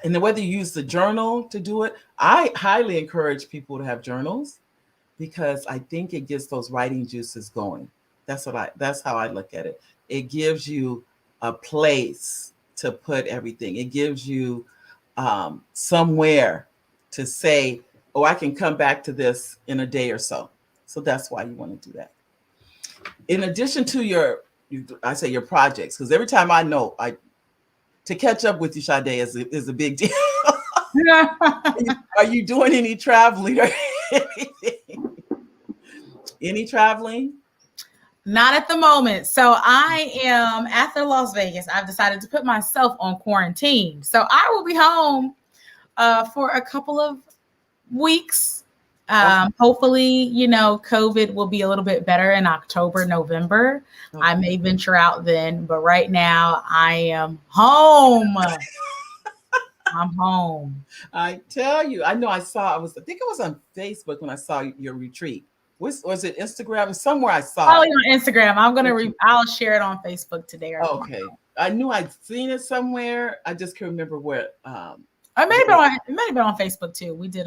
[SPEAKER 1] And then whether you use the journal to do it, I highly encourage people to have journals, because I think it gets those writing juices going. That's how I look at it. It gives you a place to put everything. It gives you somewhere to say, "Oh, I can come back to this in a day or so." So that's why you want to do that. In addition to I say your projects, because every time I know, to catch up with you, Sade, is a big deal.
[SPEAKER 2] Mhm.
[SPEAKER 1] Are you doing any traveling or anything? Any traveling?
[SPEAKER 2] Not at the moment. So I am after Las Vegas. I've decided to put myself on quarantine. So I will be home for a couple of weeks.
[SPEAKER 1] Okay.
[SPEAKER 2] Hopefully, COVID will be a little bit better in October, November. I
[SPEAKER 1] Okay.
[SPEAKER 2] may venture out then, but right now I am home. I'm home.
[SPEAKER 1] I tell you, I know I think it was on Facebook when I saw your retreat. Was it Instagram? Somewhere I saw
[SPEAKER 2] Probably
[SPEAKER 1] it.
[SPEAKER 2] on Instagram. I'll share it on Facebook today or tomorrow.
[SPEAKER 1] Okay. I knew I'd seen it somewhere. I just can't remember where.
[SPEAKER 2] Or maybe
[SPEAKER 1] Where.
[SPEAKER 2] it might have been on Facebook too. We did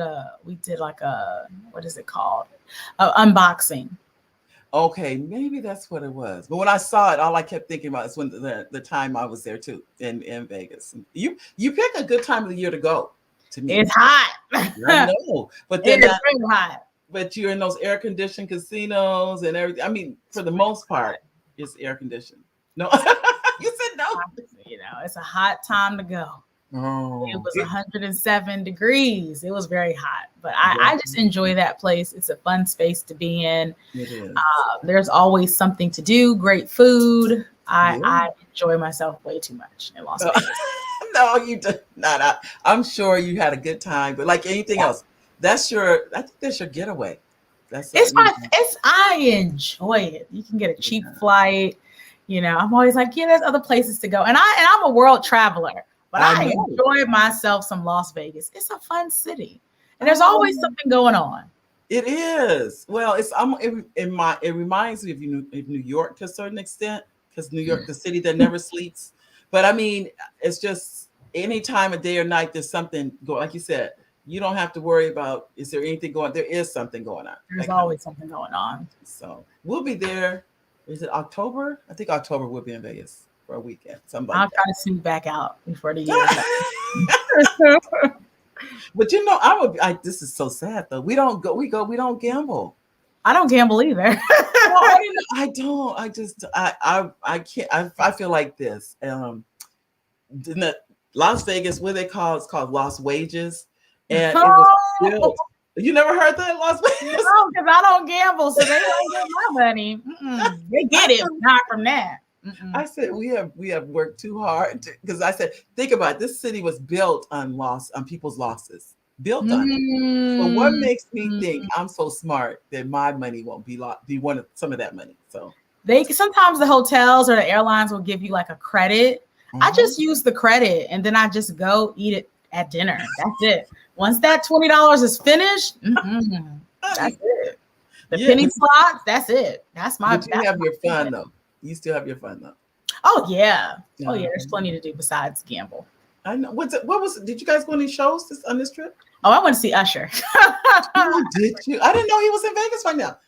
[SPEAKER 2] like a, what is it called? Unboxing.
[SPEAKER 1] Okay, maybe that's what it was. But when I saw it, all I kept thinking about is when the time I was there too in Vegas. You pick a good time of the year to go. To me,
[SPEAKER 2] It's hot.
[SPEAKER 1] I know, but
[SPEAKER 2] It
[SPEAKER 1] then
[SPEAKER 2] is very hot.
[SPEAKER 1] but you're in those air conditioned casinos and everything. I mean, for
[SPEAKER 2] It's
[SPEAKER 1] the
[SPEAKER 2] really
[SPEAKER 1] most
[SPEAKER 2] hot.
[SPEAKER 1] part, it's air conditioned. No, you said no.
[SPEAKER 2] It's a hot time to go. It
[SPEAKER 1] Oh,
[SPEAKER 2] was 107 degrees. It was very hot, but I just
[SPEAKER 1] definitely.
[SPEAKER 2] enjoy that place. It's a fun space to be in.
[SPEAKER 1] It is.
[SPEAKER 2] There's always something to do, great food. I,
[SPEAKER 1] Yeah.
[SPEAKER 2] I enjoy myself way too much in Las
[SPEAKER 1] No,
[SPEAKER 2] Vegas.
[SPEAKER 1] no, you did not. I'm sure you had a good time, but like anything else, I think that's your getaway. That's
[SPEAKER 2] It's my I enjoy it. You can get a cheap
[SPEAKER 1] yeah.
[SPEAKER 2] flight. I'm always like, yeah, there's other places to go. And I'm a world traveler, but
[SPEAKER 1] I
[SPEAKER 2] I
[SPEAKER 1] know.
[SPEAKER 2] enjoy myself some Las Vegas. It's a fun city. And there's always
[SPEAKER 1] Oh,
[SPEAKER 2] something going on.
[SPEAKER 1] it is. Well, it reminds me of New York to a certain extent, because New York, the city that never sleeps. But I mean, it's just any time of day or night, there's something going. Like you said, you don't have to worry about is there anything going. There is something going on.
[SPEAKER 2] There's
[SPEAKER 1] That kind of.
[SPEAKER 2] always something going on.
[SPEAKER 1] So we'll be there. Is it October? I think October we'll be in Vegas for a weekend, something like
[SPEAKER 2] I'll try to sneak back out before the year is
[SPEAKER 1] that.
[SPEAKER 2] up.
[SPEAKER 1] But this is so sad though. We don't go. We don't gamble.
[SPEAKER 2] I don't gamble either.
[SPEAKER 1] Well, I don't. I just. I can't. I feel like this. Las Vegas, what they call it's called Lost Wages, and it was built. You never heard that, Las Vegas?
[SPEAKER 2] No, because I don't gamble, so they don't get my money. They get it, not from that.
[SPEAKER 1] I said we have worked too hard, because I said, think about it, this city was built on people's losses, built on it. So what makes me think I'm so smart that my money won't be one of some of that money? So
[SPEAKER 2] Sometimes the hotels or the airlines will give you like a credit. I just use the credit and then I just go eat it at dinner. That's it. Once that $20 is finished, that's it. The penny slots, that's it. That's my.
[SPEAKER 1] But you have your fun though. You still have your fun though.
[SPEAKER 2] Oh yeah. Oh yeah. There's plenty to do besides gamble.
[SPEAKER 1] I know. What was it? Did you guys go any shows on this trip?
[SPEAKER 2] Oh, I went to see Usher.
[SPEAKER 1] Oh, did you? I didn't know he was in Vegas right now.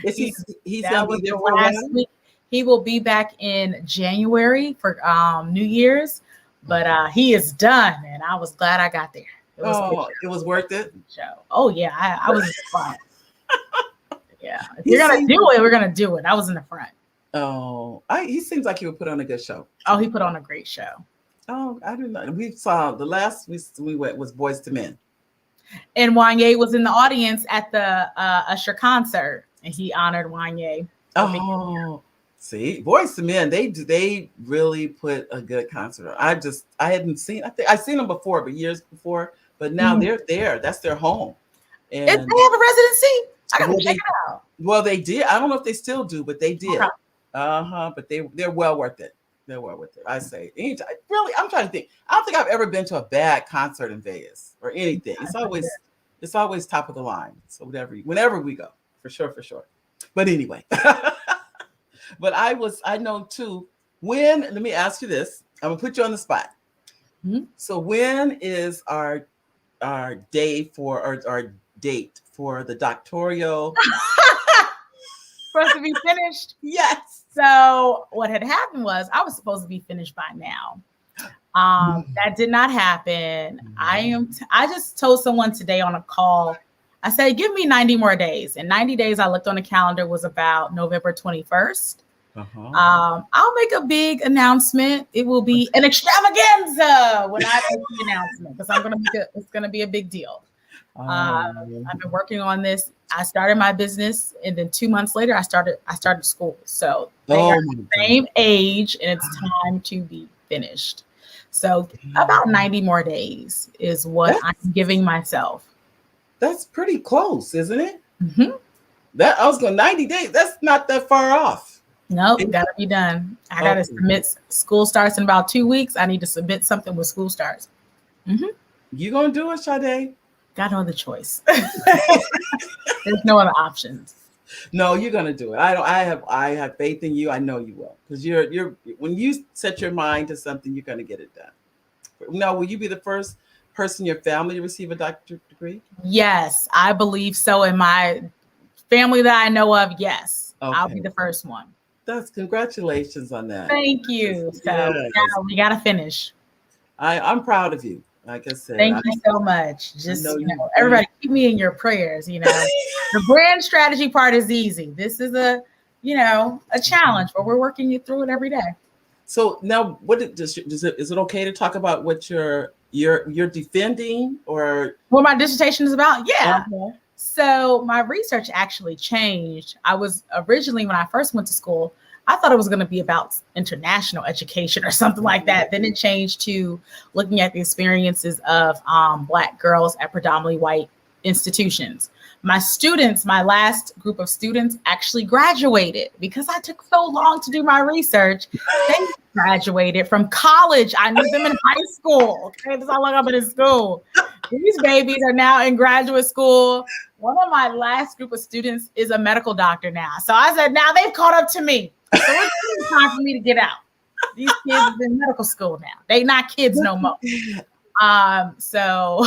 [SPEAKER 1] He's gonna be there for a while?
[SPEAKER 2] Week. He will be back in January for New Year's, but he is done, and I was glad I got there.
[SPEAKER 1] It was worth it.
[SPEAKER 2] Show. Oh yeah, I was fun. Yeah. If
[SPEAKER 1] He
[SPEAKER 2] you're gonna
[SPEAKER 1] seems,
[SPEAKER 2] do it, we're gonna do it. I was in the front.
[SPEAKER 1] he seems like he would put on a good show.
[SPEAKER 2] Oh, he put on a great show.
[SPEAKER 1] Oh, I don't know. We saw the last we went was Boys to Men.
[SPEAKER 2] And Wanye was in the audience at the Usher concert, and he honored Wanye.
[SPEAKER 1] Oh, see, Boys to Men, they really put a good concert on. I hadn't seen. I think I've seen them before, but years before. But now they're there. That's their home. And
[SPEAKER 2] they have a residency. I gotta
[SPEAKER 1] well,
[SPEAKER 2] check it out.
[SPEAKER 1] Well, they did. I don't know if they still do, but they did.
[SPEAKER 2] Okay.
[SPEAKER 1] But they're well worth it. They're well worth it. I say. Anytime, really, I'm trying to think. I don't think I've ever been to a bad concert in Vegas or anything. It's always top of the line. So whenever we go, for sure. But anyway, but I know too. Let me ask you this. I'm gonna put you on the spot.
[SPEAKER 2] Mm-hmm.
[SPEAKER 1] So when is our day for our date for the doctoral?
[SPEAKER 2] For us to be finished?
[SPEAKER 1] Yes.
[SPEAKER 2] So what had happened was I was supposed to be finished by now. That did not happen. I just told someone today on a call, I said, give me 90 more days. And 90 days, I looked on the calendar, was about November 21st. I'll make a big announcement. It will be an extravaganza when I make the announcement, because it's going to be a big deal. I've been working on this. I started my business, and then 2 months later, I started school. So they are the same age, and it's time to be finished. So about 90 more days is what I'm giving myself. That's
[SPEAKER 1] pretty close, isn't it?
[SPEAKER 2] Mm-hmm.
[SPEAKER 1] That I was going 90 days. That's not that far off.
[SPEAKER 2] Nope, gotta be done. I gotta submit. School starts in about 2 weeks. I need to submit something when school starts. Mm-hmm.
[SPEAKER 1] You gonna do it, Sade?
[SPEAKER 2] Got no other choice. There's no other options.
[SPEAKER 1] No, you're gonna do it. I have faith in you. I know you will, because you're when you set your mind to something, you're gonna get it done. Now, will you be the first person in your family to receive a doctorate degree?
[SPEAKER 2] Yes, I believe so. In my family that I know of, yes, I'll be the first one.
[SPEAKER 1] That's congratulations on that.
[SPEAKER 2] Thank you. So now we gotta finish.
[SPEAKER 1] I'm proud of you. Like I said,
[SPEAKER 2] thank you so much. Just everybody, keep me in your prayers. The brand strategy part is easy. This is a challenge, but we're working through it every day.
[SPEAKER 1] So now, is it okay to talk about what you're defending, or
[SPEAKER 2] what my dissertation is about? Yeah. So my research actually changed. I was originally, when I first went to school, I thought it was going to be about international education or something like that. Then it changed to looking at the experiences of Black girls at predominantly white institutions. My last group of students actually graduated because I took so long to do my research. They graduated from college. I knew them in high school. Okay, that's how long I've been in school. These babies are now in graduate school. One of my last group of students is a medical doctor now. So I said, now they've caught up to me. So it's time for me to get out. These kids are in medical school now. They not kids no more. So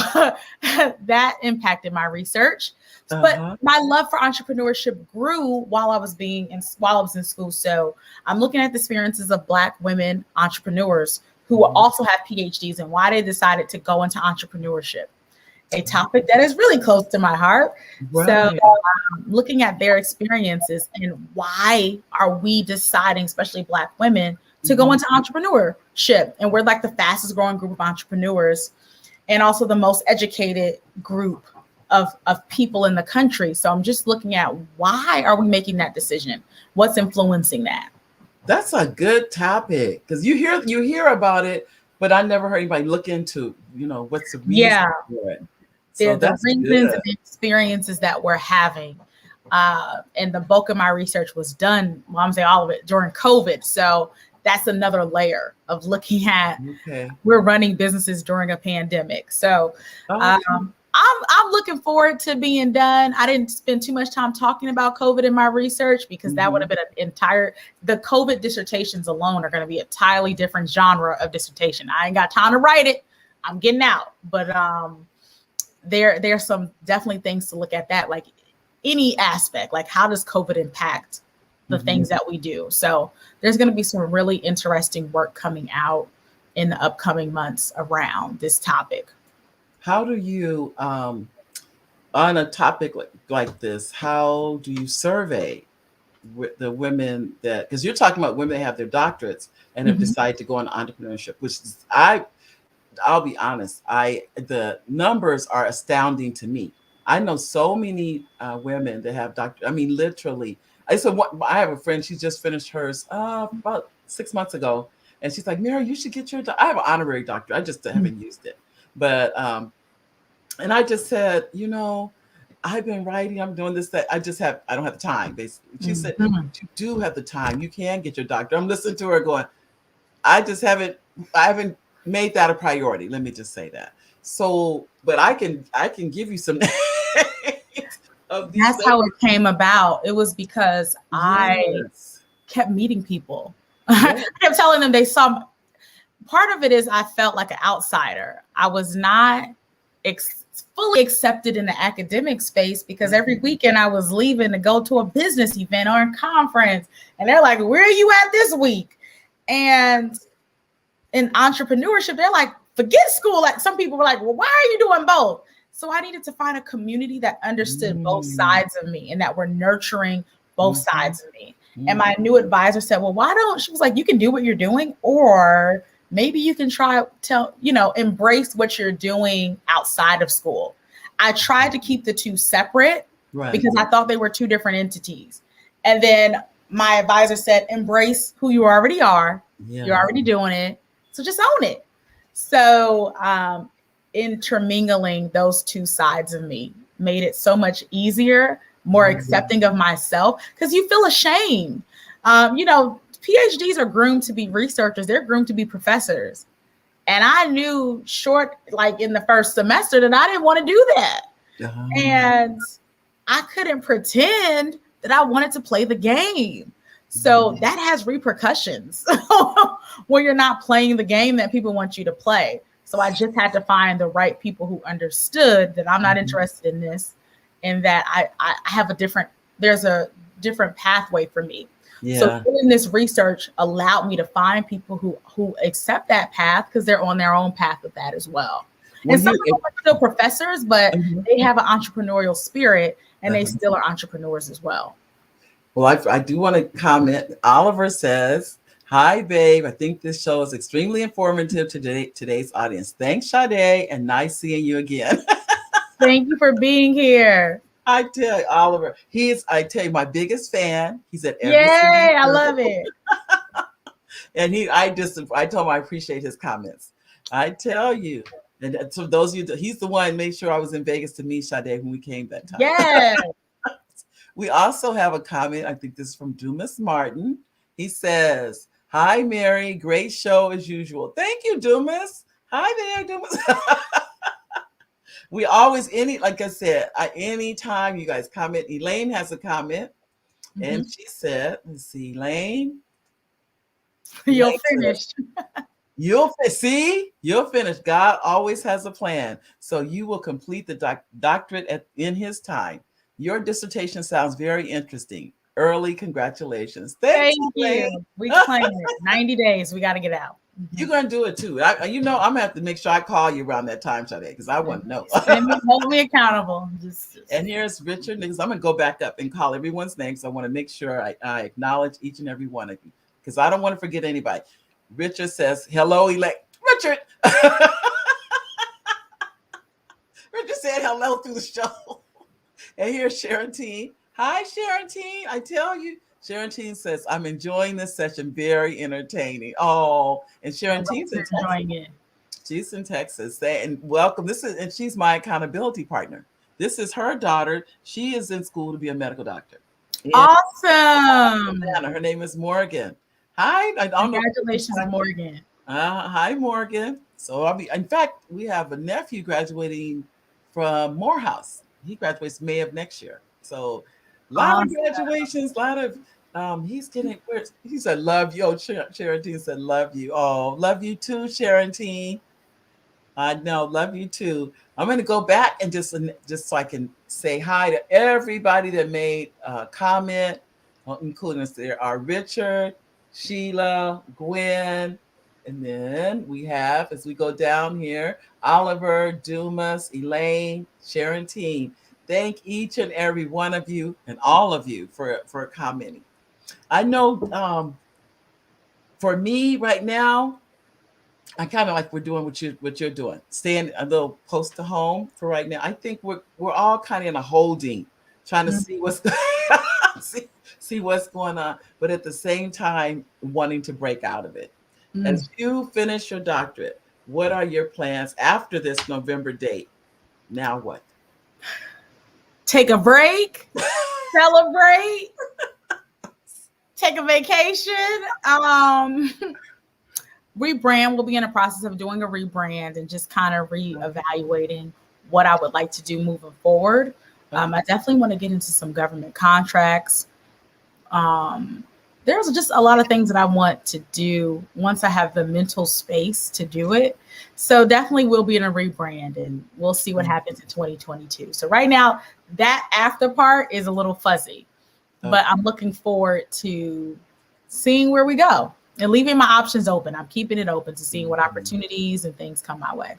[SPEAKER 2] that impacted my research. But my love for entrepreneurship grew while I was in school. So I'm looking at the experiences of Black women entrepreneurs who also have PhDs and why they decided to go into entrepreneurship. A topic that is really close to my heart. Right. So looking at their experiences and why are we deciding, especially Black women, to go into entrepreneurship? And we're like the fastest growing group of entrepreneurs and also the most educated group of people in the country. So I'm just looking at why are we making that decision? What's influencing that? That's a good topic, because you hear about it, but I never heard anybody look into, what's the reason for it. So the reasons and the experiences that we're having. And the bulk of my research was done, I'm saying all of it, during COVID. So that's another layer of looking at, we're running businesses during a pandemic. So I'm looking forward to being done. I didn't spend too much time talking about COVID in my research because that would have been the COVID dissertations alone are going to be a entirely different genre of dissertation. I ain't got time to write it. I'm getting out. But there's some definitely things to look at that, like any aspect, like how does COVID impact the things that we do? So there's going to be some really interesting work coming out in the upcoming months around this topic.
[SPEAKER 1] How do you on a topic like this, how do you survey the women that, because you're talking about women that have their doctorates and have
[SPEAKER 2] Mhm.
[SPEAKER 1] decided to go into entrepreneurship, which is, I'll be honest, the numbers are astounding to me. I know so many women that have doctor. I mean, literally. I have a friend. She just finished hers about 6 months ago, and she's like, "Mary, you should get your." I have an honorary doctorate. I just haven't used it, but and I just said, I've been writing. I'm doing this. That I just have. I don't have the time. Basically, she said,
[SPEAKER 2] Mhm.
[SPEAKER 1] "You do have the time. You can get your doctorate." I'm listening to her going, I just haven't I haven't made that a priority. Let me just say that. So, but I can give you some names of these
[SPEAKER 2] That's how
[SPEAKER 1] ladies.
[SPEAKER 2] it came about. It was because I
[SPEAKER 1] Yes.
[SPEAKER 2] kept meeting people.
[SPEAKER 1] Yeah.
[SPEAKER 2] I kept telling them they saw. Part of it is I felt like an outsider. I was not fully accepted in the academic space because every weekend I was leaving to go to a business event or a conference, and they're like, "Where are you at this week?" And in entrepreneurship, they're like, "Forget school." Like some people were like, "Well, why are you doing both?" So I needed to find a community that understood both
[SPEAKER 1] Mm,
[SPEAKER 2] sides of me and that were nurturing both
[SPEAKER 1] mhm,
[SPEAKER 2] sides of me. And
[SPEAKER 1] mm.
[SPEAKER 2] my new advisor said, "Well, why don't," she was like, "You can do what you're doing, or maybe you can try embrace what you're doing outside of school." I tried to keep the two separate
[SPEAKER 1] Right.
[SPEAKER 2] because I thought they were two different entities. And then my advisor said, "Embrace who you already are. You're
[SPEAKER 1] Yeah.
[SPEAKER 2] already doing it. So just own it." So intermingling those two sides of me made it so much easier, more
[SPEAKER 1] Mhm.
[SPEAKER 2] accepting of myself, because you feel ashamed. PhDs are groomed to be researchers, they're groomed to be professors. And I knew like in the first semester, that I didn't want to do that.
[SPEAKER 1] Um,
[SPEAKER 2] And I couldn't pretend that I wanted to play the game. So that has repercussions when you're not playing the game that people want you to play. So I just had to find the right people who understood that I'm not
[SPEAKER 1] mhm.
[SPEAKER 2] interested in this, and that I have there's a different pathway for me. So
[SPEAKER 1] Yeah.
[SPEAKER 2] doing this research allowed me to find people who accept that path because they're on their own path with that as well.
[SPEAKER 1] Well,
[SPEAKER 2] And some of them are still professors, but
[SPEAKER 1] mhm.
[SPEAKER 2] they have an entrepreneurial spirit and they
[SPEAKER 1] Uh-huh.
[SPEAKER 2] still are entrepreneurs as well.
[SPEAKER 1] Well, I do want to comment. Oliver says, "Hi, babe. I think this show is extremely informative to today's audience. Thanks, Sade, and nice seeing you again."
[SPEAKER 2] Thank you for being here.
[SPEAKER 1] I tell you, Oliver, I tell you, my biggest fan. He's at every single
[SPEAKER 2] Yay, I
[SPEAKER 1] show.
[SPEAKER 2] love it.
[SPEAKER 1] And I told him I appreciate his comments. I tell you. And so those of you, he's the one made sure I was in Vegas to meet Sade when we came that time.
[SPEAKER 2] Yes.
[SPEAKER 1] We also have a comment. I think this is from Dumas Martin. He says, "Hi, Mary. Great show as usual." Thank you, Dumas. Hi there, Dumas. We always, like I said, anytime you guys comment, Elaine has a comment. And
[SPEAKER 2] Mhm.
[SPEAKER 1] she said, let's see, Elaine.
[SPEAKER 2] You'll
[SPEAKER 1] Elaine said,
[SPEAKER 2] finish.
[SPEAKER 1] you'll finish. God always has a plan. So you will complete the doctorate in his time. Your dissertation sounds very interesting. Early congratulations. Thanks,
[SPEAKER 2] Thank
[SPEAKER 1] Elaine.
[SPEAKER 2] you. We claim it. 90 days. We got to get out.
[SPEAKER 1] You're going to do it too. I'm going to have to make sure I call you around that time, Sade, because I want to know.
[SPEAKER 2] Hold me accountable. Just
[SPEAKER 1] And here's Richard Nichols. I'm going to go back up and call everyone's names. I want to make sure I acknowledge each and every one of you because I don't want to forget anybody. Richard says, hello, elect. Richard. Richard said hello through the show. And here's Sharon Teen. Hi, Sharon Teen. I tell you, Sharon Teen says, I'm enjoying this session. Very entertaining. Oh, and Sharon Teen's in
[SPEAKER 2] you're
[SPEAKER 1] Texas.
[SPEAKER 2] enjoying it.
[SPEAKER 1] She's in Texas. And welcome. And she's my accountability partner. This is her daughter. She is in school to be a medical doctor. In
[SPEAKER 2] Awesome.
[SPEAKER 1] Atlanta. Her name is Morgan. Hi. I don't know.
[SPEAKER 2] Congratulations, Morgan.
[SPEAKER 1] Hi, Morgan. So in fact, we have a nephew graduating from Morehouse. He graduates May of next year. So a lot of
[SPEAKER 2] Awesome.
[SPEAKER 1] graduations, a lot of he's getting he said love you. Oh, Sharon said love you. Oh, love you too, Sharon. I know, love you too. I'm going to go back and just so I can say hi to everybody that made a comment, including us. There are Richard, Sheila, Gwen, and then we have, as we go down here, Oliver, Dumas, Elaine, Sharon Teen. Thank each and every one of you and all of you for commenting. I know for me right now, I kind of like we're doing what you're doing, staying a little close to home for right now. I think we're all kind of in a holding, trying to see what's see, see what's going on, but at the same time wanting to break out of it.
[SPEAKER 2] Mm.
[SPEAKER 1] As you finish your doctorate, what are your plans after this November date? Now what?
[SPEAKER 2] Take a break, celebrate, take a vacation. Rebrand. We'll be in the process of doing a rebrand and just kind of reevaluating what I would like to do moving forward. I definitely want to get into some government contracts. There's just a lot of things that I want to do once I have the mental space to do it. So definitely we'll be in a rebrand and we'll see what happens in 2022. So right now that after part is a little fuzzy, but I'm looking forward to seeing where we go and leaving my options open. I'm keeping it open to seeing what opportunities and things come my way.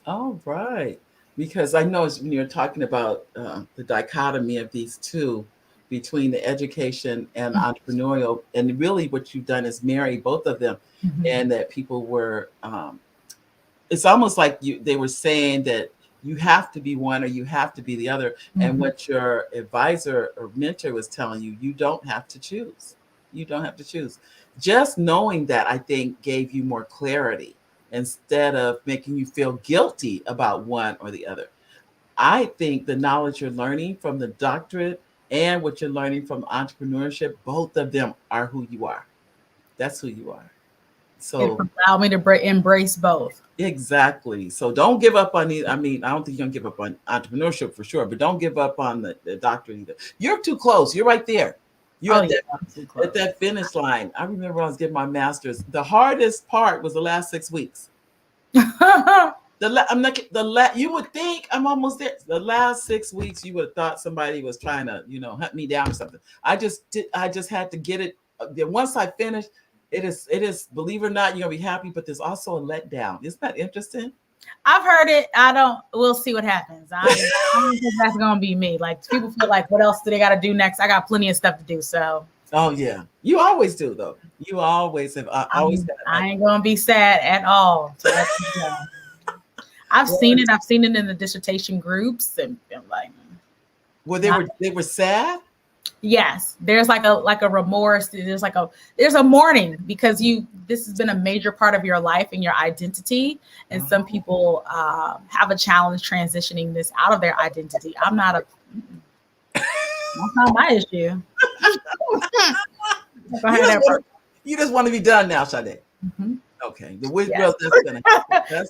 [SPEAKER 1] All right. Because I know when you're talking about the dichotomy of these two between the education and entrepreneurial, and really what you've done is marry both of them, and that people were, it's almost like they were saying that you have to be one or you have to be the other. And what your advisor or mentor was telling you, you don't have to choose. You don't have to choose. Just knowing that, I think, gave you more clarity instead of making you feel guilty about one or the other. I think the knowledge you're learning from the doctorate and what you're learning from entrepreneurship, both of them are who you are. That's who you are. So
[SPEAKER 2] it allowed me to embrace both.
[SPEAKER 1] Exactly. So don't give up on I mean, I don't think you're gonna give up on entrepreneurship for sure, but don't give up on the doctorate either. You're too close. You're right there. You're at that finish line. I remember when I was getting my master's. The hardest part was the last 6 weeks. I'm not you would think I'm almost there. The last 6 weeks, you would have thought somebody was trying to, hunt me down or something. I just had to get it. Once I finished, it is, believe it or not, you're gonna be happy, but there's also a letdown. Isn't that interesting?
[SPEAKER 2] I've heard it. We'll see what happens. I don't think that's gonna be me. Like, people feel like, what else do they gotta do next? I got plenty of stuff to do. So
[SPEAKER 1] oh yeah, you always do though. You always have.
[SPEAKER 2] I ain't gonna be sad at all. So I've seen it. I've seen it in the dissertation groups, and like,
[SPEAKER 1] well, they were sad.
[SPEAKER 2] Yes, there's like a remorse. There's a mourning because this has been a major part of your life and your identity, and some people have a challenge transitioning this out of their identity. That's not my issue.
[SPEAKER 1] You just want to be done now, Sade. Okay,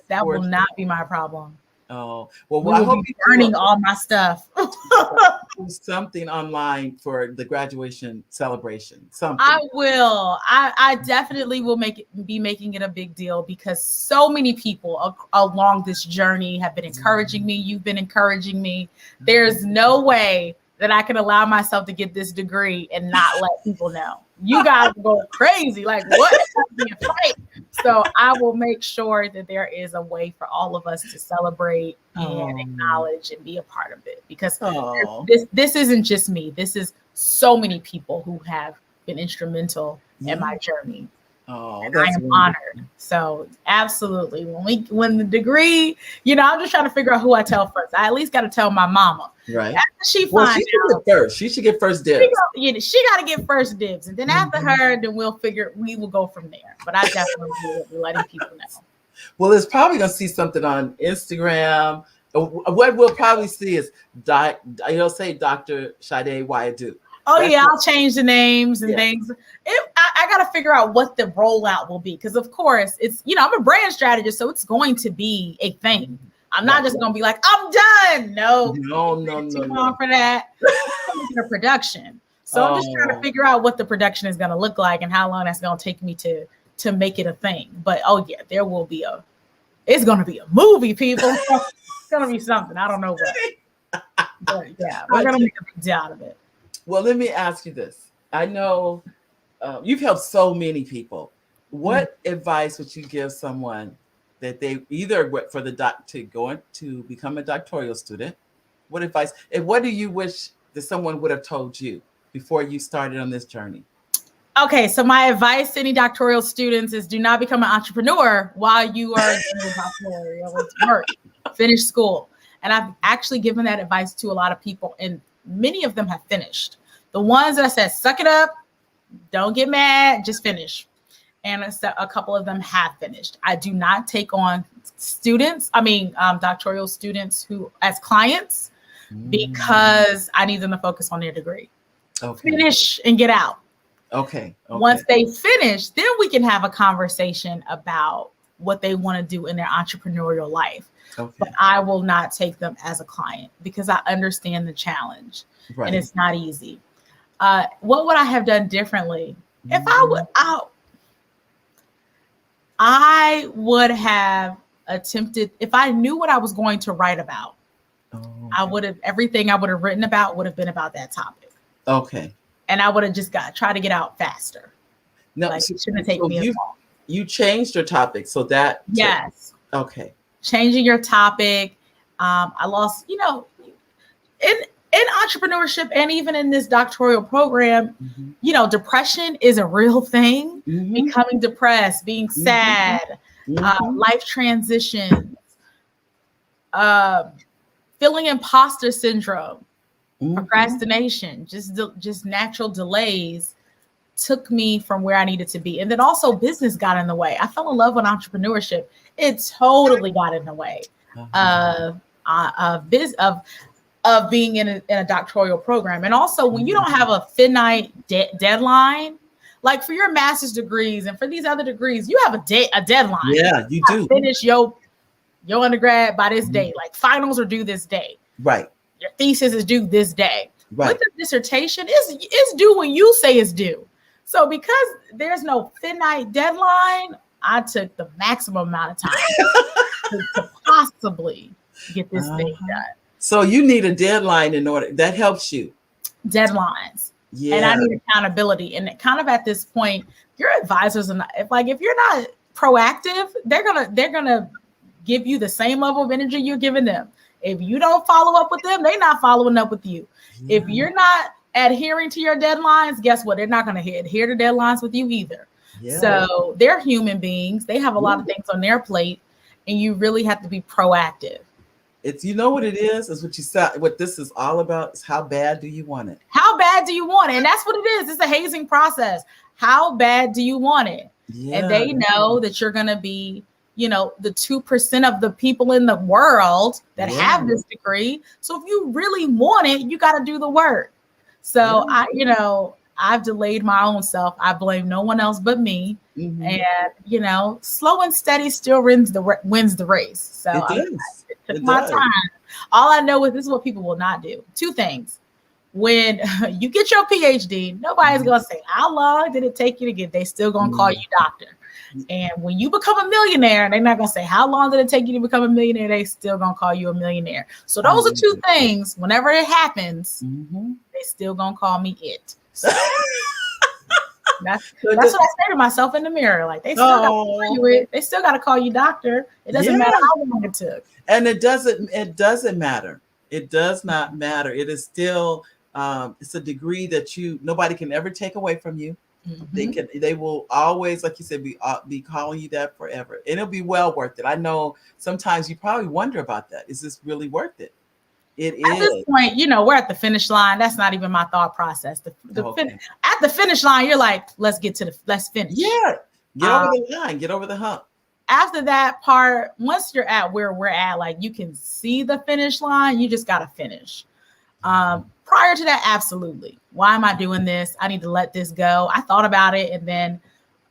[SPEAKER 2] that will not be my problem.
[SPEAKER 1] Oh well, I hope
[SPEAKER 2] you're burning all my stuff.
[SPEAKER 1] Something online for the graduation celebration. Something.
[SPEAKER 2] I will. I definitely will be making it a big deal because so many people along this journey have been encouraging me. You've been encouraging me. There's no way that I can allow myself to get this degree and not let people know. You guys go crazy. Like, what? So I will make sure that there is a way for all of us to celebrate and acknowledge and be a part of it, because this isn't just me. This is so many people who have been instrumental in my journey. I am honored. So absolutely. When the degree, I'm just trying to figure out who I tell first. I at least got to tell my mama.
[SPEAKER 1] Right.
[SPEAKER 2] After she finds out
[SPEAKER 1] first. She should get first dibs.
[SPEAKER 2] She got to get first dibs. And then after her, then we will go from there. But I definitely will be letting people know.
[SPEAKER 1] Well, it's probably going to see something on Instagram. What we'll probably see is, say Dr. Sade Wayadu.
[SPEAKER 2] Oh, yeah, I'll change the names and things. I got to figure out what the rollout will be. Because, of course, it's, I'm a brand strategist, so it's going to be a thing. I'm not just going to be like, I'm done. No. Too long for that. It's a production. So I'm just trying to figure out what the production is going to look like and how long that's going to take me to make it a thing. But, there will be it's going to be a movie, people. It's going to be something. I don't know what. But, yeah, we're going to make a big deal out of it.
[SPEAKER 1] Well, let me ask you this. I know you've helped so many people. What advice would you give someone that they either for to go to become a doctoral student, What advice and what do you wish that someone would have told you before you started on this journey?
[SPEAKER 2] Okay, so my advice to any doctoral students is do not become an entrepreneur while you are in your doctoral work. Finish school. And I've actually given that advice to a lot of people, and many of them have finished. The ones that I said, suck it up, don't get mad, just finish. And a couple of them have finished. I do not take on doctoral students who as clients because I need them to focus on their degree. Okay. Finish and get out.
[SPEAKER 1] Okay.
[SPEAKER 2] Once they finish, then we can have a conversation about what they want to do in their entrepreneurial life. Okay. But I will not take them as a client because I understand the challenge, and it's not easy. What would I have done differently? If I would have attempted, if I knew what I was going to write about, I would have, everything I would have written about would have been about that topic.
[SPEAKER 1] Okay.
[SPEAKER 2] And I would have just tried to get out faster.
[SPEAKER 1] No,
[SPEAKER 2] like, it shouldn't take me as long.
[SPEAKER 1] You changed your topic so that.
[SPEAKER 2] Yes.
[SPEAKER 1] Okay.
[SPEAKER 2] Changing your topic. I lost, in entrepreneurship and even in this doctoral program, depression is a real thing. Becoming depressed, being sad, life transitions, feeling imposter syndrome, procrastination, just natural delays took me from where I needed to be. And then also business got in the way. I fell in love with entrepreneurship. It totally got in the way of being in a doctoral program. And also when you don't have a finite deadline, like for your master's degrees and for these other degrees, you have a deadline.
[SPEAKER 1] Yeah, you do.
[SPEAKER 2] Finish your undergrad by this date. Like finals are due this day.
[SPEAKER 1] Right.
[SPEAKER 2] Your thesis is due this day.
[SPEAKER 1] Right.
[SPEAKER 2] With the dissertation, it's due when you say it's due. So because there's no finite deadline, I took the maximum amount of time to possibly get this thing done.
[SPEAKER 1] So you need a deadline in order. That helps you.
[SPEAKER 2] Deadlines. Yeah. And I need accountability. And kind of at this point, your advisors are not, if you're not proactive, they're gonna give you the same level of energy you're giving them. If you don't follow up with them, they're not following up with you. Yeah. If you're not adhering to your deadlines, guess what? They're not going to adhere to deadlines with you either. Yeah. So they're human beings. They have a lot of things on their plate, and you really have to be proactive.
[SPEAKER 1] It's, what it is what you said. What this is all about is how bad do you want it?
[SPEAKER 2] How bad do you want it? And that's what it is. It's a hazing process. How bad do you want it? Yeah. And they know that you're going to be, the 2% of the people in the world that have this degree. So if you really want it, you got to do the work. So I've delayed my own self. I blame no one else but me. And slow and steady still wins the race. So it took my time. All I know is this is what people will not do. Two things. When you get your PhD, nobody's gonna say how long did it take you to get. They still gonna call you doctor. And when you become a millionaire, they're not gonna say how long did it take you to become a millionaire. They still gonna call you a millionaire. So those are two things. Whenever it happens, they still gonna call me it. So that's what I say to myself in the mirror. Like they still gotta call you it. They still gotta call you doctor. It doesn't matter how long it took. And
[SPEAKER 1] it doesn't matter. It does not matter. It is still it's a degree that nobody can ever take away from you. They will always, like you said, be calling you that forever. And it'll be well worth it. I know sometimes you probably wonder about that. Is this really worth it? It is.
[SPEAKER 2] At this point, we're at the finish line. That's not even my thought process. At the finish line, you're like, let's finish.
[SPEAKER 1] Yeah. Get over the line. Get over the hump.
[SPEAKER 2] After that part, once you're at where we're at, like you can see the finish line, you just got to finish. Prior to that, absolutely. Why am I doing this? I need to let this go. I thought about it. And then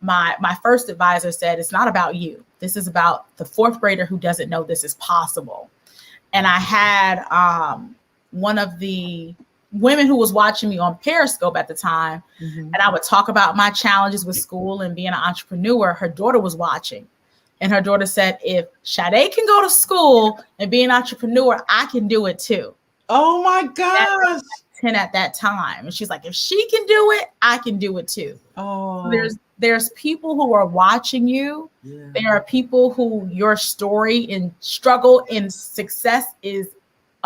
[SPEAKER 2] my first advisor said, it's not about you. This is about the fourth grader who doesn't know this is possible. And I had one of the women who was watching me on Periscope at the time, and I would talk about my challenges with school and being an entrepreneur. Her daughter was watching. And her daughter said, if Sade can go to school and be an entrepreneur, I can do it too.
[SPEAKER 1] Oh my gosh.
[SPEAKER 2] 10 at that time. And she's like, if she can do it, I can do it too.
[SPEAKER 1] Oh.
[SPEAKER 2] So there's people who are watching you. Yeah. There are people who your story and struggle and success is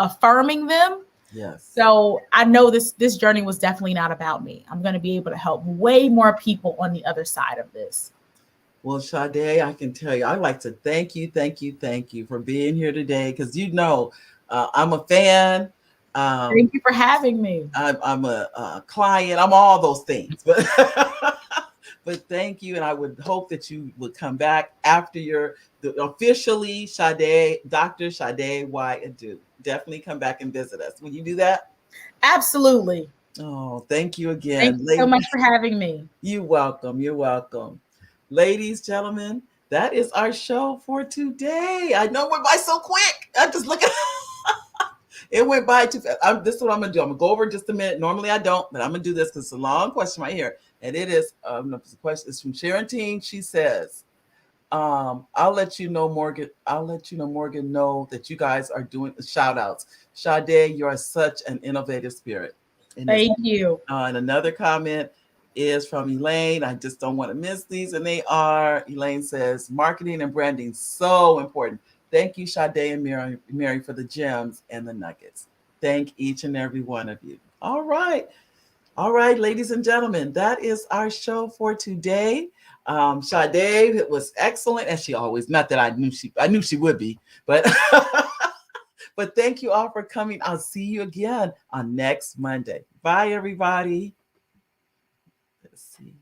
[SPEAKER 2] affirming them.
[SPEAKER 1] Yes.
[SPEAKER 2] So I know this journey was definitely not about me. I'm going to be able to help way more people on the other side of this.
[SPEAKER 1] Well, Sade, I can tell you, I'd like to thank you for being here today because I'm a fan.
[SPEAKER 2] Thank
[SPEAKER 1] Um,
[SPEAKER 2] you for having me.
[SPEAKER 1] I'm a client. I'm all those things, but but thank you, and I would hope that you would come back after officially Sade, Dr. Sade Y Adu. Definitely come back and visit us. Will you do that?
[SPEAKER 2] Absolutely.
[SPEAKER 1] Oh, thank you
[SPEAKER 2] Thank
[SPEAKER 1] again,
[SPEAKER 2] you so much
[SPEAKER 1] ladies.
[SPEAKER 2] for having me.
[SPEAKER 1] You're welcome. You're welcome. Ladies, gentlemen, that is our show for today. I know it went by so quick. I'm just looking. It went by too fast. This is what I'm going to do. I'm going to go over just a minute. Normally I don't, but I'm going to do this because it's a long question right here. And it is, the question is from Sharon Teen. She says, I'll let you know, Morgan. I'll let you know, Morgan, know that you guys are doing shout outs. Sade, you are such an innovative spirit. And this
[SPEAKER 2] Thank you.
[SPEAKER 1] and another comment is from Elaine. I just don't want to miss these. And they are, Elaine says, marketing and branding, so important. Thank you, Sade and Mary, for the gems and the nuggets. Thank each and every one of you. All right. All right, ladies and gentlemen, that is our show for today. Sade, it was excellent, as she always. Not that I knew she would be, but but thank you all for coming. I'll see you again on next Monday. Bye, everybody. Let's see.